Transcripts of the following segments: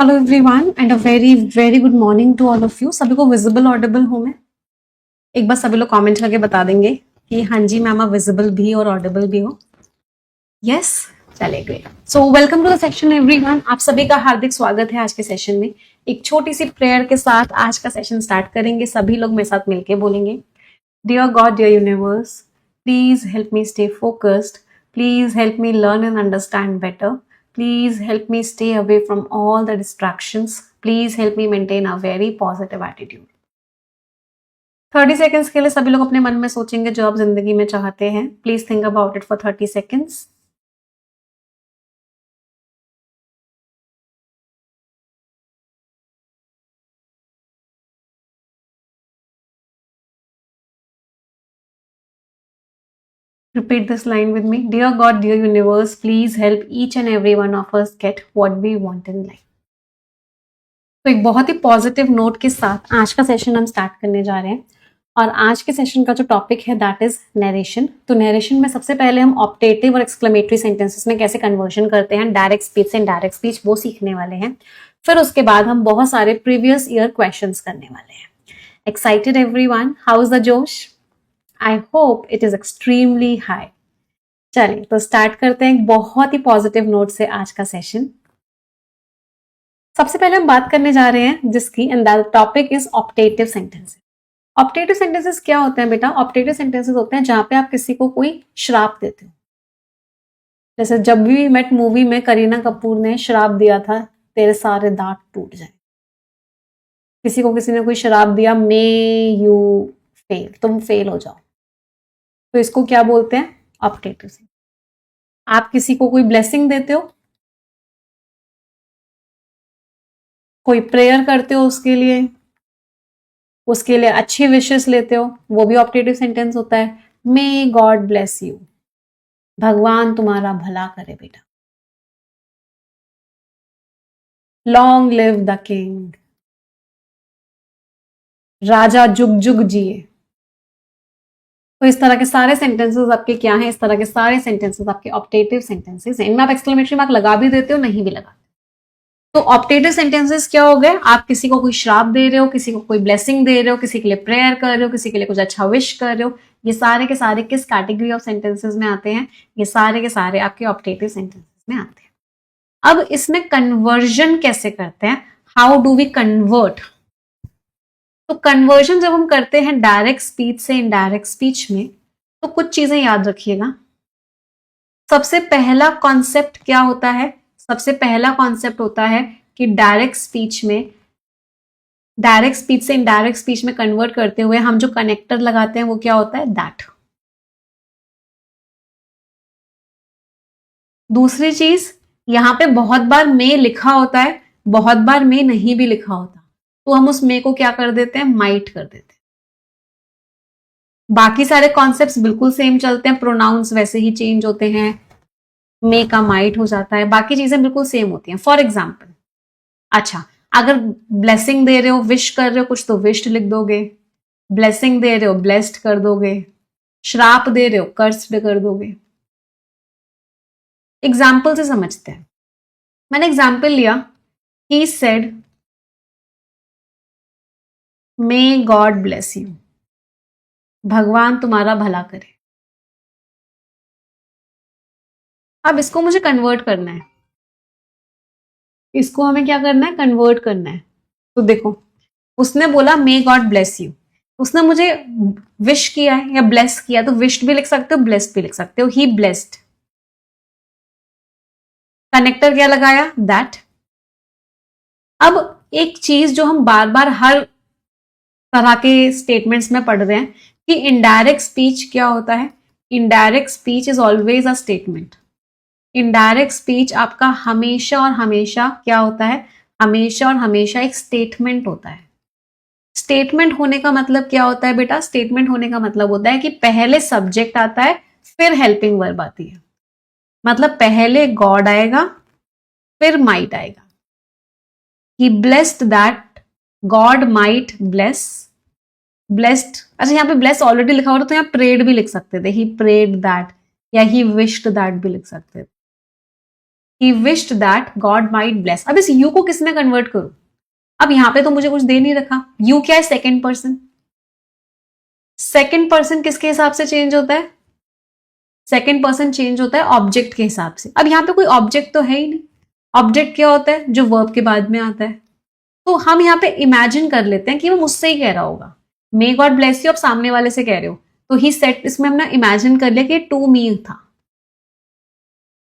Hello everyone and a very very good morning to all of you. सभी को visible Audible हूँ मैं? एक बार सभी लोग कमेंट करके बता देंगे कि हाँ जी मैम आप विजिबल भी और ऑडिबल भी हो। यस, चले गए। So welcome to the session everyone. आप सभी का हार्दिक स्वागत है आज के सेशन में। एक छोटी सी प्रेयर के साथ आज का सेशन स्टार्ट करेंगे। सभी लोग मेरे साथ मिलके बोलेंगे, dear God, dear universe, please help me stay focused, please help me learn and understand better, please help me stay away from all the distractions, please help me maintain a very positive attitude। 30 seconds के लिए सभी लोग अपने मन में सोचेंगे जो आप जिंदगी में चाहते हैं। Please think about it for 30 seconds। Repeat this line with me. Dear God, dear universe, please help each and every one of us get what we want in life। तो एक बहुत ही पॉजिटिव नोट के साथ आज का session हम start करने जा रहे हैं और आज के सेशन का जो टॉपिक है दैट इज नरेशन। तो नरेशन में सबसे पहले हम ऑप्टेटिव और एक्सक्लेमेटरी सेंटेंसेस में कैसे कन्वर्जन करते हैं डायरेक्ट स्पीच से इनडायरेक्ट स्पीच, वो सीखने वाले हैं। फिर उसके बाद हम बहुत सारे प्रीवियस ईयर क्वेश्चंस करने वाले हैं। Excited everyone? How is the josh? I hope it is extremely high. चलिए तो स्टार्ट करते हैं एक बहुत ही पॉजिटिव नोट से आज का सेशन। सबसे पहले हम बात करने जा रहे हैं जिसकी and that topic is optative sentences. Optative sentences क्या होते हैं बेटा? ऑप्टेटिव सेंटेंसेस होते हैं जहां पे आप किसी को कोई श्राप देते हो। जैसे जब भी मेट मूवी में करीना कपूर ने श्राप दिया था, तेरे सारे दांत टूट जाए। किसी को किसी ने कोई श्राप दिया, मे यू फेल, तुम फेल हो जाओ। तो इसको क्या बोलते हैं? Optative sentence. आप किसी को कोई ब्लेसिंग देते हो, कोई प्रेयर करते हो उसके लिए अच्छी विशेस लेते हो, वो भी ऑप्टेटिव सेंटेंस होता है। मे गॉड ब्लेस यू, भगवान तुम्हारा भला करे बेटा। लॉन्ग लिव द किंग, राजा जुग जुग जिए। तो इस तरह के सारे सेंटेंसेस आपके क्या हैं? इस तरह के सारे सेंटेंसेस आपके ऑप्टेटिव सेंटेंसेस हैं। इनमें आप एक्सक्लेमेटरी मार्क लगा भी देते हो, नहीं भी लगाते। तो ऑप्टेटिव सेंटेंसेस क्या हो गए? आप किसी को कोई श्राप दे रहे हो, किसी को कोई ब्लेसिंग दे रहे हो, किसी के लिए प्रेयर कर रहे हो, किसी के लिए कुछ अच्छा विश कर रहे हो। ये सारे के सारे किस कैटेगरी ऑफ सेंटेंसेस में आते हैं? ये सारे के सारे आपके ऑप्टेटिव सेंटेंसेस में आते हैं। अब इसमें कन्वर्जन कैसे करते हैं? How do we convert? तो कन्वर्जन जब हम करते हैं डायरेक्ट स्पीच से इनडायरेक्ट स्पीच में, तो कुछ चीजें याद रखिएगा। सबसे पहला कॉन्सेप्ट क्या होता है? सबसे पहला कॉन्सेप्ट होता है कि डायरेक्ट स्पीच से इनडायरेक्ट स्पीच में कन्वर्ट करते हुए हम जो कनेक्टर लगाते हैं वो क्या होता है? दैट। दूसरी चीज, यहां पे बहुत बार मे लिखा होता है, बहुत बार मे नहीं भी लिखा होता, तो हम उस मे को क्या कर देते हैं? माइट कर देते हैं। बाकी सारे कॉन्सेप्ट्स बिल्कुल सेम चलते हैं, प्रोनाउंस वैसे ही चेंज होते हैं, मे का माइट हो जाता है, बाकी चीजें बिल्कुल सेम होती हैं। फॉर एग्जाम्पल, अच्छा, अगर ब्लेसिंग दे रहे हो, विश कर रहे हो कुछ, तो विश्ड लिख दोगे। ब्लेसिंग दे रहे हो, ब्लेस्ड कर दोगे। श्राप दे रहे हो, कर्स्ड कर दोगे। एग्जाम्पल से समझते हैं। मैंने एग्जाम्पल लिया, he said may God bless you, भगवान तुम्हारा भला करे। अब इसको मुझे कन्वर्ट करना है, इसको हमें क्या करना है? कन्वर्ट करना है। तो देखो, उसने बोला मे गॉड ब्लेस यू, उसने मुझे विश किया है या ब्लेस किया, तो विश्ड भी लिख सकते हो, ब्लेस्ड भी लिख सकते हो। ही ब्लेस्ड, कनेक्टर क्या लगाया? दैट। अब एक चीज जो हम बार बार हर तरह के स्टेटमेंट्स में पढ़ रहे हैं कि इनडायरेक्ट स्पीच क्या होता है? Indirect speech is always a statement. Indirect speech आपका हमेशा और हमेशा क्या होता है? हमेशा और हमेशा एक स्टेटमेंट होता है। स्टेटमेंट होने का मतलब क्या होता है बेटा? स्टेटमेंट होने का मतलब होता है कि पहले सब्जेक्ट आता है, फिर हेल्पिंग वर्ब आती है। मतलब पहले गॉड आएगा, फिर माइट आएगा। He blessed that God might bless. Blessed, अच्छा यहाँ पे ब्लेस ऑलरेडी लिखा हो रहा तो यहाँ प्रेड भी लिख सकते थे, ही प्रेड दैट, या ही विश्ड दैट भी लिख सकते थे। ही wished that God might bless. अब इस यू को किस में कन्वर्ट करूं? अब यहां पे तो मुझे कुछ दे नहीं रखा। यू क्या है? Second person. सेकेंड पर्सन किसके हिसाब से चेंज होता है? सेकेंड पर्सन चेंज होता है ऑब्जेक्ट के हिसाब से। अब यहां पे कोई ऑब्जेक्ट तो है ही नहीं। ऑब्जेक्ट क्या होता है? जो वर्ब के बाद में आता है। तो हम यहाँ पे इमेजिन कर लेते हैं कि वो मुझसे ही कह रहा होगा, मे गॉड ब्लेस यू, आप सामने वाले से कह रहे हो, तो ही सेट, इसमें हमने इमेजिन कर लिया कि टू मी था।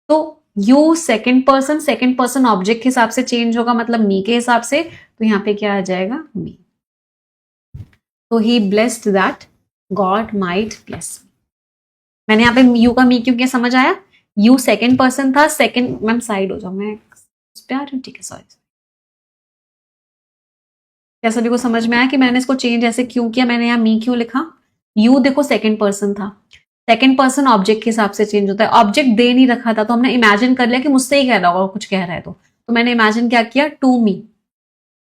तो यू सेकेंड पर्सन ऑब्जेक्ट के हिसाब से चेंज होगा, मतलब मी के हिसाब से, तो यहाँ पे क्या आ जाएगा? मी। तो he blessed that God might bless. मैंने यहाँ पे यू का मी क्यों किया, समझ आया? यू सेकेंड पर्सन था, सेकेंड, मैम साइड हो जाओ, मैं उस पे आ रही हूँ, ठीक है, सॉरी। क्या सभी को समझ में आया कि मैंने इसको चेंज ऐसे क्यों किया? मैंने यहाँ मी क्यों लिखा? यू देखो सेकेंड पर्सन था, सेकेंड पर्सन ऑब्जेक्ट के हिसाब से चेंज होता है। ऑब्जेक्ट दे नहीं रखा था, तो हमने इमेजिन कर लिया कि मुझसे ही कह रहा होगा, कुछ कह रहा है तो मैंने इमेजिन क्या किया? टू मी,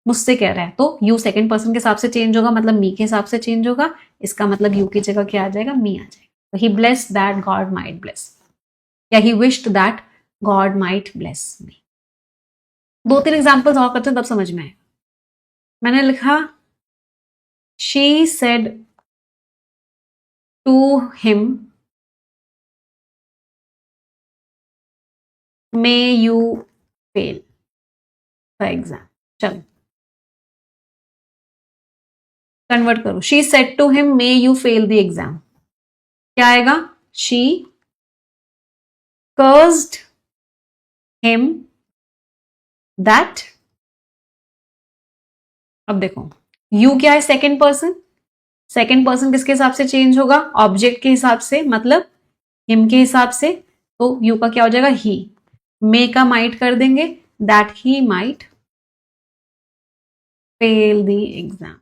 मुझसे कह रहा है, तो यू सेकेंड पर्सन के हिसाब से चेंज होगा, मतलब मी के हिसाब से चेंज होगा। इसका मतलब यू की जगह क्या आ जाएगा? मी आ जाएगा। तो he blessed that God might bless, या he wished that God might bless me. 2-3 examples और करते हैं तब समझ में आए। मैंने लिखा she said to him may you fail the exam. चलो कन्वर्ट करो। She said to him may you fail the exam, क्या आएगा? शी cursed him that, अब देखो यू क्या है? Second person. सेकेंड पर्सन किसके हिसाब से चेंज होगा? ऑब्जेक्ट के हिसाब से, मतलब हिम के हिसाब से, तो यू का क्या हो जाएगा? ही। मे का माइट कर देंगे, that he might fail the exam.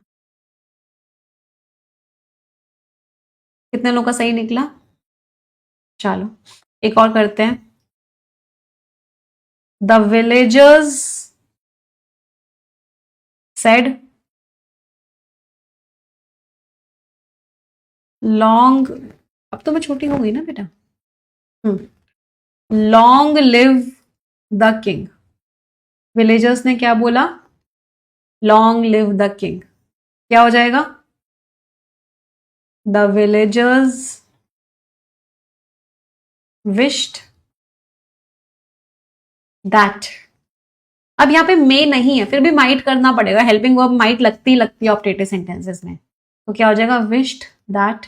कितने लोगों का सही निकला? चलो एक और करते हैं। द विलेजर्स सेड लॉन्ग, अब तो मैं छोटी हो गई ना बेटा, long live the king. Villagers ने क्या बोला? Long live the king. क्या हो जाएगा? The villagers wished that. अब यहां पे मे नहीं है, फिर भी माइट करना पड़ेगा, हेल्पिंग वर्ब माइट लगती है ऑप्टेटिव सेंटेंसेस में। तो क्या हो जाएगा? Wished that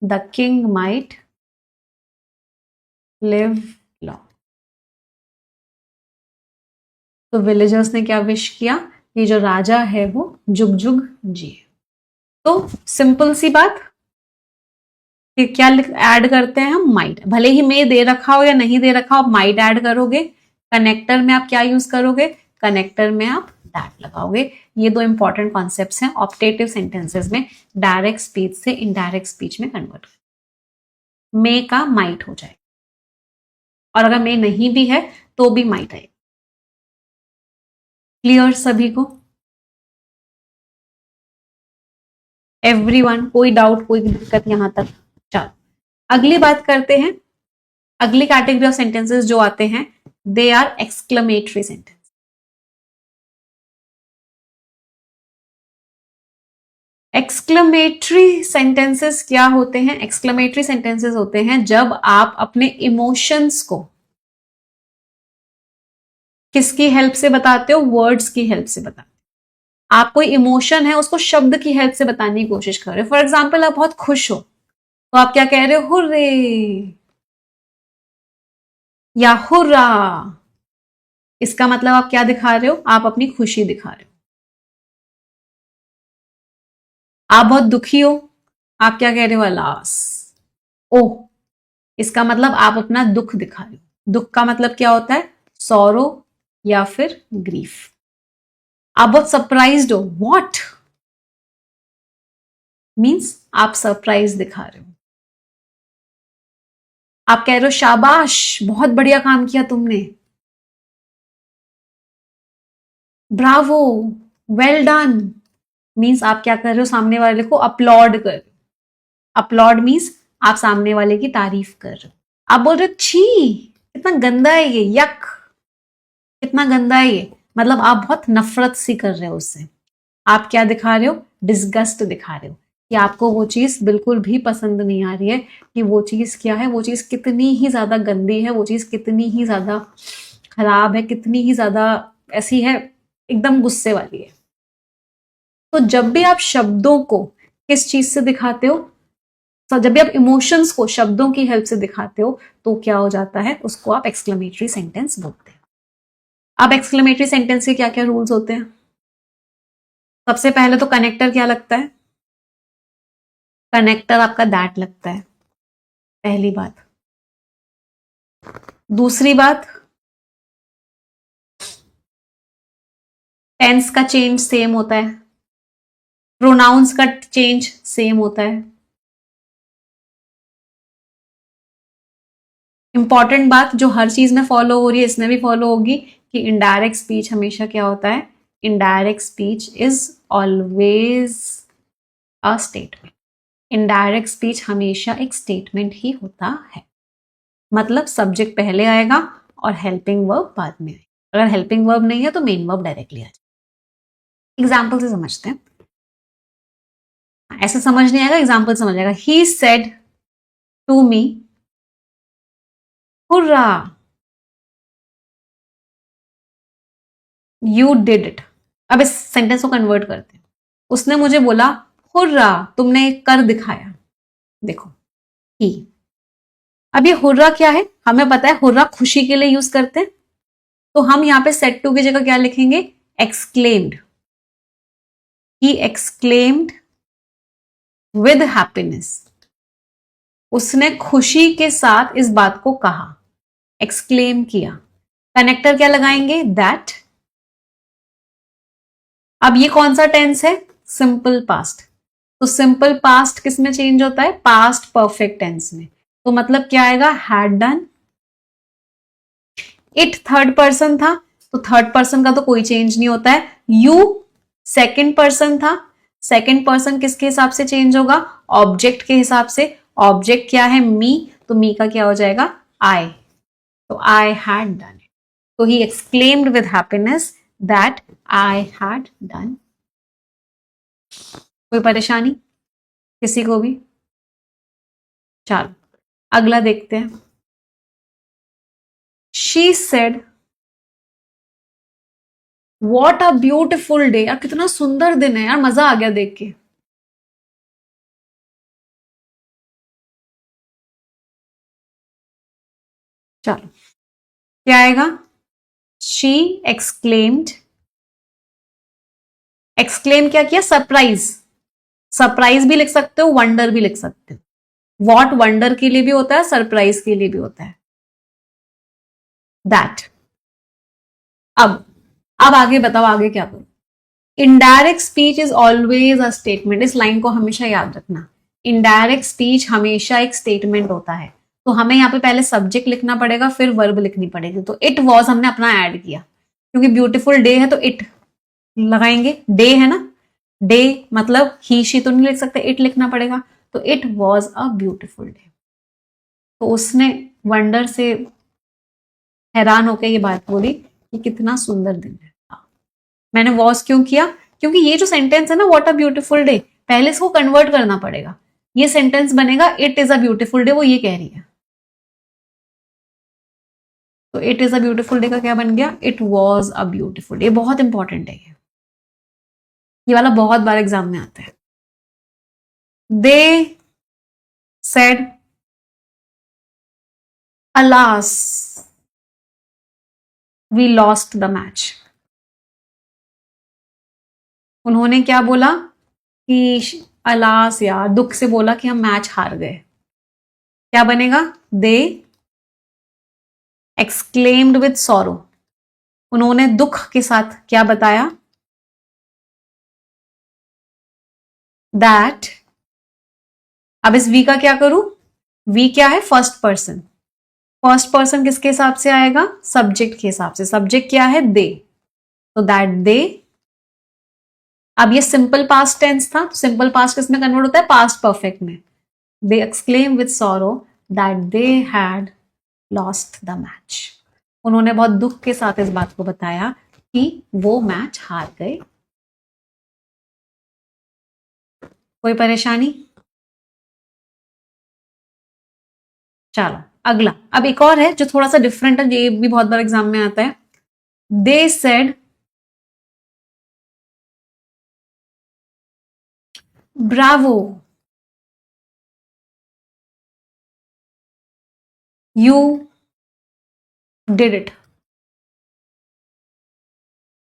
the king might live long. तो विलेजर्स ने क्या विश किया? ये जो राजा है वो जुग जुग जिए। तो सिंपल सी बात, कि क्या ऐड करते हैं हम? माइट। भले ही मे दे रखा हो या नहीं दे रखा हो, आप माइट ऐड करोगे। कनेक्टर में आप क्या यूज करोगे? कनेक्टर में आप दैट लगाओगे। ये 2 इंपॉर्टेंट कॉन्सेप्ट्स हैं ऑप्टेटिव सेंटेंसेस में, डायरेक्ट स्पीच से इनडायरेक्ट स्पीच में कन्वर्ट। मे का माइट हो जाए, और अगर मे नहीं भी है तो भी माइट आएगा। क्लियर सभी को? एवरीवन, कोई डाउट, कोई दिक्कत यहां तक? चलो अगली बात करते हैं। अगली कैटेगरी ऑफ सेंटेंसेस जो आते हैं, they are exclamatory sentence. Exclamatory sentences क्या होते हैं? एक्सक्लेमेटरी सेंटेंसेस होते हैं जब आप अपने इमोशंस को किसकी हेल्प से बताते हो? वर्ड्स की हेल्प से बताते हो। आप कोई इमोशन है उसको शब्द की हेल्प से बताने की कोशिश कर रहे हो। फॉर एग्जाम्पल, आप बहुत खुश हो तो आप क्या कह रहे हो? हुर्रे या हुर्रा। इसका मतलब आप क्या दिखा रहे हो? आप अपनी खुशी दिखा रहे हो। आप बहुत दुखी हो, आप क्या कह रहे हो? अलास। ओह, इसका मतलब आप अपना दुख दिखा रहे हो। दुख का मतलब क्या होता है? सॉरो या फिर ग्रीफ। आप बहुत सरप्राइज्ड हो, व्हाट मीन्स आप सरप्राइज दिखा रहे हो। आप कह रहे हो शाबाश, बहुत बढ़िया काम किया तुमने, ब्रावो, वेल डन, मीन्स आप क्या कर रहे हो? सामने वाले को अपलॉड कर रहे हो। अपलॉड मीन्स आप सामने वाले की तारीफ कर रहे हो। आप बोल रहे हो छी, कितना गंदा है ये, यक, कितना गंदा है ये, मतलब आप बहुत नफरत सी कर रहे हो उससे। आप क्या दिखा रहे हो, डिस्गस्ट दिखा रहे हो कि आपको वो चीज बिल्कुल भी पसंद नहीं आ रही है, कि वो चीज क्या है, वो चीज कितनी ही ज्यादा गंदी है, वो चीज कितनी ही ज्यादा खराब है, कितनी ही ज्यादा ऐसी है, एकदम गुस्से वाली है। तो जब भी आप शब्दों को किस चीज से दिखाते हो, तो जब भी आप इमोशंस को शब्दों की हेल्प से दिखाते हो तो क्या हो जाता है, उसको आप एक्सक्लेमेटरी सेंटेंस बोलते हैं। अब एक्सक्लेमेटरी सेंटेंस के क्या क्या रूल्स होते हैं? सबसे पहले तो कनेक्टर क्या लगता है, कनेक्टर आपका दैट लगता है, पहली बात। दूसरी बात, टेंस का चेंज सेम होता है, प्रोनाउंस का चेंज सेम होता है। इंपॉर्टेंट बात जो हर चीज में फॉलो हो रही है, इसमें भी फॉलो होगी, कि इनडायरेक्ट स्पीच हमेशा क्या होता है, indirect speech is always a statement. Indirect speech हमेशा एक स्टेटमेंट ही होता है, मतलब सब्जेक्ट पहले आएगा और हेल्पिंग वर्ब बाद में आएगा। अगर हेल्पिंग वर्ब नहीं है तो मेन वर्ब डायरेक्टली आ जाएगा। एग्जाम्पल से समझते हैं, ऐसे समझ नहीं आएगा, एग्जाम्पल समझ आएगा। He said to me hurrah you did it. अब इस सेंटेंस को कन्वर्ट करते हैं। उसने मुझे बोला हुर्रा तुमने कर दिखाया। देखो ही, अब ये हुर्रा क्या है, हमें पता है हुर्रा खुशी के लिए यूज करते हैं, तो हम यहां पे सेड टू की जगह क्या लिखेंगे, exclaimed. He exclaimed with happiness, उसने खुशी के साथ इस बात को कहा, एक्सक्लेम किया। कनेक्टर क्या लगाएंगे, दैट। अब ये कौन सा टेंस है, सिंपल पास्ट, तो सिंपल पास्ट किस में चेंज होता है, पास्ट परफेक्ट टेंस में। तो मतलब क्या आएगा, had done. It third person था, तो थर्ड पर्सन का तो कोई चेंज नहीं होता है। यू सेकंड पर्सन था, सेकंड पर्सन किसके हिसाब से चेंज होगा, ऑब्जेक्ट के हिसाब से। ऑब्जेक्ट क्या है, मी, तो मी का क्या हो जाएगा, आई। तो आई हैड डन इट, तो he exclaimed with happiness that I had done. कोई परेशानी किसी को भी? चलो अगला देखते हैं। She said what a beautiful day, यार कितना सुंदर दिन है यार, मजा आ गया देख के। चलो क्या आएगा, शी एक्सक्लेम्ड, एक्सक्लेम क्या किया, सरप्राइज। सरप्राइज भी लिख सकते हो, वंडर भी लिख सकते हो। वॉट वंडर के लिए भी होता है, सरप्राइज के लिए भी होता है, दैट। अब आगे बताओ, आगे क्या करो। Indirect speech is always a statement, इस लाइन को हमेशा याद रखना। इनडायरेक्ट स्पीच हमेशा एक स्टेटमेंट होता है, तो हमें यहाँ पे पहले सब्जेक्ट लिखना पड़ेगा, फिर वर्ब लिखनी पड़ेगी। तो इट वॉज हमने अपना ऐड किया, क्योंकि ब्यूटीफुल डे है तो इट लगाएंगे, डे है ना, डे मतलब ही शी तो नहीं लिख सकते, इट लिखना पड़ेगा। तो it was a beautiful day, तो उसने वंडर से हैरान होकर ये बात बोली कि कितना सुंदर दिन है। मैंने वॉज क्यों किया, क्योंकि ये जो सेंटेंस है ना, व्हाट अ ब्यूटीफुल डे, पहले इसको कन्वर्ट करना पड़ेगा। ये सेंटेंस बनेगा it is a beautiful day, वो ये कह रही है, तो it is a beautiful day का क्या बन गया, it was a beautiful day. बहुत इंपॉर्टेंट है ये वाला बहुत बार एग्जाम में आता है। They said alas we lost the match, उन्होंने क्या बोला कि अलास, यार दुख से बोला कि हम मैच हार गए। क्या बनेगा, दे एक्सक्लेम्ड विद सॉरो, उन्होंने दुख के साथ क्या बताया, दैट। अब इस वी का क्या करूं, वी क्या है, फर्स्ट पर्सन। फर्स्ट पर्सन किसके हिसाब से आएगा, सब्जेक्ट के हिसाब से। सब्जेक्ट क्या है, दे, तो दैट दे। अब ये सिंपल पास्ट टेंस था, तो सिंपल पास्ट किसमें कन्वर्ट होता है, पास्ट परफेक्ट में। They exclaim with sorrow that they had lost the match, उन्होंने बहुत दुख के साथ इस बात को बताया कि वो मैच हार गए। कोई परेशानी? चलो अगला, अब एक और है जो थोड़ा सा डिफरेंट है, ये भी बहुत बार एग्जाम में आता है। They said Bravo, you did it.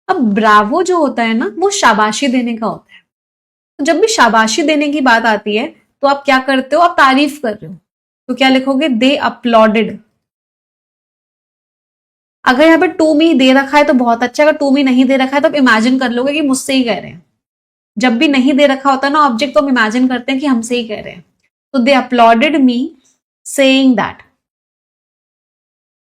अब ब्रावो जो होता है ना, वो शाबाशी देने का होता है। तो जब भी शाबाशी देने की बात आती है तो आप क्या करते हो, आप तारीफ कर रहे हो, तो क्या लिखोगे, दे अपलॉडेड। अगर यहाँ पे टू मी दे रखा है तो बहुत अच्छा, अगर टू मी नहीं दे रखा है तो आप इमेजिन कर लोगे कि मुझसे ही कह रहे हैं। जब भी नहीं दे रखा होता ना ऑब्जेक्ट, तो हम इमेजिन करते हैं कि हमसे ही कह रहे हैं। तो they uploaded me saying that,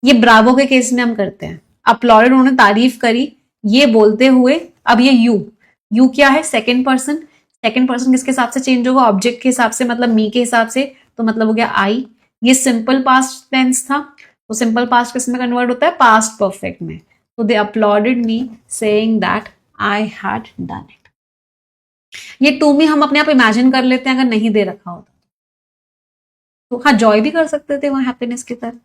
ये ब्रावो के केस में हम करते हैं। अपलॉडेड, उन्होंने तारीफ करी ये बोलते हुए। अब ये यू क्या है, सेकेंड पर्सन। सेकेंड पर्सन किसके हिसाब से चेंज होगा, ऑब्जेक्ट के हिसाब से, मतलब मी के हिसाब से, तो मतलब हो गया आई। ये सिंपल पास्ट टेंस था, तो सिंपल पास्ट किस में कन्वर्ट होता है, पास्ट परफेक्ट में। तो they uploaded me saying that I had done it. ये टू मी हम अपने आप इमेजिन कर लेते हैं अगर नहीं दे रखा होता तो। हाँ, जॉय भी कर सकते थे वहां हैप्पीनेस की तरह।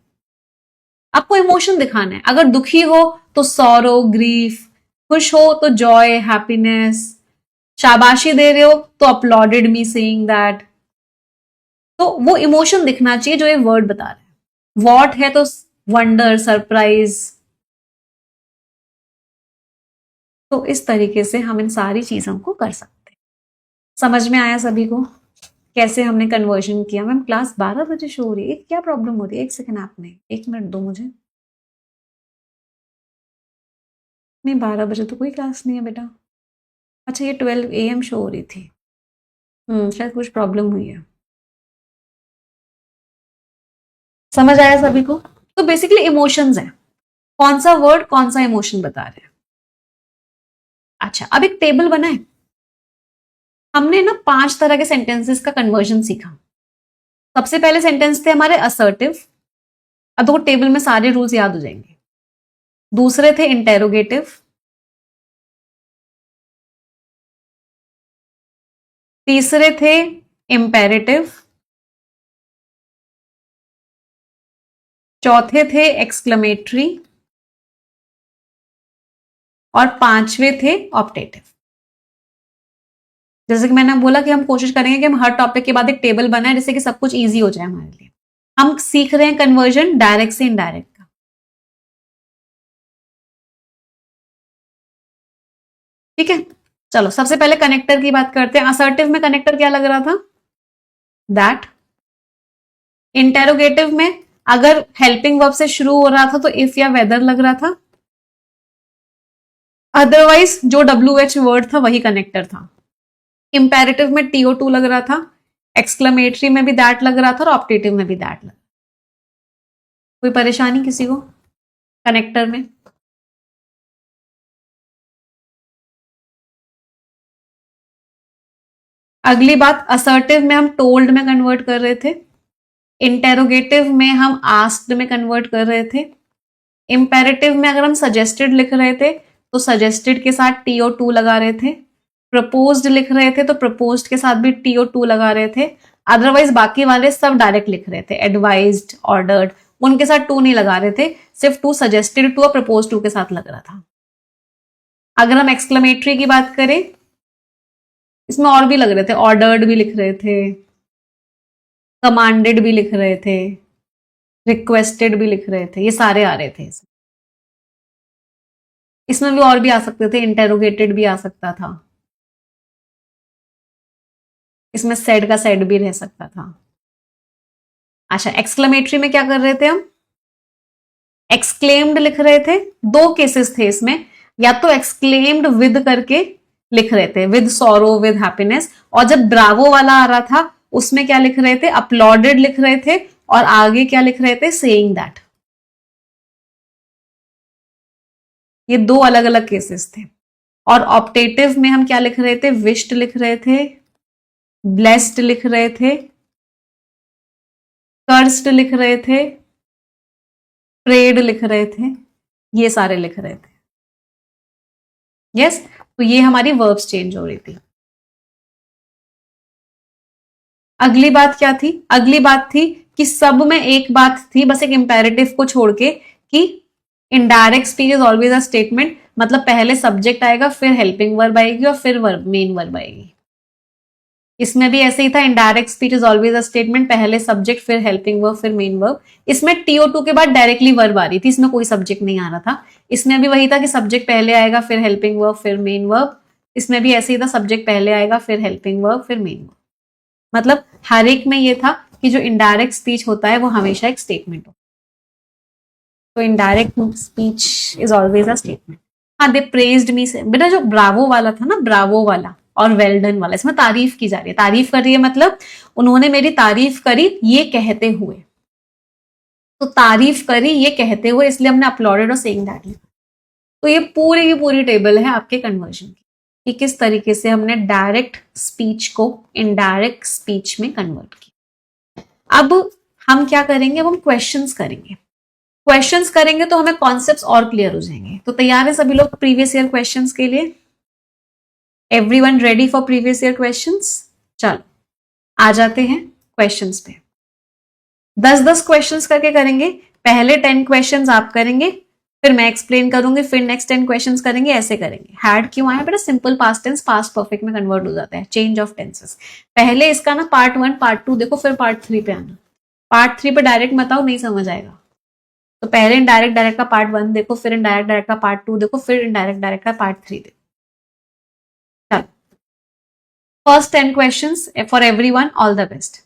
आपको इमोशन दिखाना है, अगर दुखी हो तो सॉरो ग्रीफ, खुश हो तो जॉय हैप्पीनेस, शाबाशी दे रहे हो तो अपलॉडेड मी सेइंग दैट। तो वो इमोशन दिखना चाहिए जो ये वर्ड बता रहे हैं। वॉट है तो वंडर, सरप्राइज। तो इस तरीके से हम इन सारी चीजों को कर सकते हैं। समझ में आया सभी को कैसे हमने कन्वर्जन किया? मैम क्लास 12 बजे शो हो रही है, क्या प्रॉब्लम हो रही है? एक सेकेंड, आपने 1 मिनट दो मुझे। नहीं, 12 बजे तो कोई क्लास नहीं है बेटा। अच्छा, ये 12 AM शो हो रही थी। शायद कुछ प्रॉब्लम हुई है। समझ आया सभी को? तो बेसिकली इमोशंस है, कौन सा वर्ड कौन सा इमोशन बता रहे हैं। अच्छा, अब एक टेबल बना है। हमने ना 5 तरह के सेंटेंसेस का कन्वर्जन सीखा। सबसे पहले सेंटेंस थे हमारे असर्टिव, अब तो टेबल में सारे रूल्स याद हो जाएंगे। दूसरे थे इंटेरोगेटिव, तीसरे थे इंपेरेटिव, चौथे थे एक्सक्लेमेटरी, और पांचवे थे ऑप्टेटिव। जैसे कि मैंने बोला कि हम कोशिश करेंगे कि हम हर टॉपिक के बाद एक टेबल बनाए जिससे कि सब कुछ इजी हो जाए हमारे लिए। हम सीख रहे हैं कन्वर्जन डायरेक्ट से इनडायरेक्ट का। ठीक है, चलो सबसे पहले कनेक्टर की बात करते हैं। असर्टिव में कनेक्टर क्या लग रहा था, दैट। इंटेरोगेटिव में अगर हेल्पिंग वर्ब से शुरू हो रहा था तो इफ या वेदर लग रहा था। अदरवाइज जो WH वर्ड था वही कनेक्टर था। इंपेरेटिव में TO2 लग रहा था, एक्सक्लेमेटरी में भी दैट लग रहा था, और ऑप्टेटिव में भी दैट लग। कोई परेशानी किसी को कनेक्टर में? अगली बात, असर्टिव में हम टोल्ड में कन्वर्ट कर रहे थे, इंटेरोगेटिव में हम आस्क्ड में कन्वर्ट कर रहे थे, इंपेरेटिव में अगर हम सजेस्टेड लिख रहे थे तो सजेस्टेड के साथ TO2 लगा रहे थे, प्रपोज्ड लिख रहे थे तो प्रपोज्ड के साथ भी TO2 लगा रहे थे। अदरवाइज बाकी वाले सब डायरेक्ट लिख रहे थे, एडवाइज्ड, ऑर्डर्ड, उनके साथ टू नहीं लगा रहे थे, सिर्फ टू सजेस्टेड टू और प्रपोज टू के साथ लग रहा था। अगर हम एक्सक्लेमेटरी की बात करें, इसमें और भी लग रहे थे, ऑर्डर्ड भी लिख रहे थे, कमांडेड भी लिख रहे थे, रिक्वेस्टेड भी लिख रहे थे, ये सारे आ रहे थे। इसमें भी और भी आ सकते थे, इंटेरोगेटेड भी आ सकता था, इसमें सेड का सेड भी रह सकता था। अच्छा, एक्सक्लेमेटरी में क्या कर रहे थे हम, एक्सक्लेम्ड लिख रहे थे। दो केसेस थे इसमें, या तो एक्सक्लेम्ड विद करके लिख रहे थे, विद सॉरो, विद हैप्पीनेस, और जब ब्रावो वाला आ रहा था उसमें क्या लिख रहे थे, अपलॉडेड लिख रहे थे, और आगे क्या लिख रहे थे, सेइंग दैट। ये दो अलग अलग केसेस थे। और ऑप्टेटिव में हम क्या लिख रहे थे, विश्ड लिख रहे थे, ब्लेस्ड लिख रहे थे, कर्स्ड लिख रहे थे, प्रेड लिख रहे थे। ये सारे लिख रहे थे। यस, तो ये हमारी वर्ब्स चेंज हो रही थी। अगली बात क्या थी? अगली बात थी कि सब में एक बात थी, बस एक इंपेरेटिव को छोड़ के, कि indirect speech is always a statement, मतलब पहले सब्जेक्ट आएगा, फिर हेल्पिंग वर्ब आएगी और फिर वर्ब, मेन वर्ब आएगी। इसमें भी ऐसे ही था, indirect speech is always a statement, पहले सब्जेक्ट फिर हेल्पिंग वर्ब फिर मेन वर्ब। इसमें टीओ2 के बाद डायरेक्टली वर्ब आ रही थी, इसमें कोई सब्जेक्ट नहीं आ रहा था। इसमें भी वही था कि सब्जेक्ट पहले आएगा फिर हेल्पिंग वर्ब फिर मेन वर्ब। इसमें भी ऐसे ही था, सब्जेक्ट पहले आएगा फिर हेल्पिंग वर्ब फिर मेन वर्ब। मतलब हर एक में ये था कि जो इनडायरेक्ट स्पीच होता है वो हमेशा एक स्टेटमेंट हो। तो indirect speech is always a statement. हाँ, दे प्रेज्ड मी से, बेटा जो ब्रावो वाला था ना, ब्रावो वाला और वेल डन वाला, इसमें तारीफ की जा रही है। तारीफ कर रही है मतलब उन्होंने मेरी तारीफ करी ये कहते हुए, तो तारीफ करी ये कहते हुए, इसलिए हमने अपलोडेड और सेइंग दैट। तो ये पूरी की पूरी टेबल है आपके कन्वर्जन की, कि किस तरीके से हमने डायरेक्ट स्पीच को इनडायरेक्ट स्पीच में कन्वर्ट किया। अब हम क्या करेंगे? अब हम क्वेश्चंस करेंगे। क्वेश्चंस करेंगे तो हमें कॉन्सेप्ट्स और क्लियर हो जाएंगे। तो तैयार है सभी लोग प्रीवियस ईयर क्वेश्चंस के लिए? Everyone ready for previous year questions? चलो आ जाते हैं क्वेश्चंस पे। 10-10 क्वेश्चंस करके करेंगे। पहले 10 क्वेश्चंस आप करेंगे, फिर मैं एक्सप्लेन करूंगी, फिर नेक्स्ट 10 क्वेश्चंस करेंगे, ऐसे करेंगे। हैड क्यों आया बेटा? Simple past tense past perfect में कन्वर्ट हो जाता है, चेंज ऑफ टेंसेस। पहले इसका ना पार्ट 1 पार्ट 2 देखो, फिर पार्ट 3 पे आना। पार्ट 3 पे डायरेक्ट मत आओ, नहीं समझ आएगा। तो पहले इनडायरेक्ट डायरेक्ट का पार्ट 1 देखो, फिर इनडायरेक्ट डायरेक्ट का पार्ट 2 देखो, फिर इनडायरेक्ट डायरेक्ट का पार्ट 3 देखो। चलो, first 10 questions for everyone, all the best.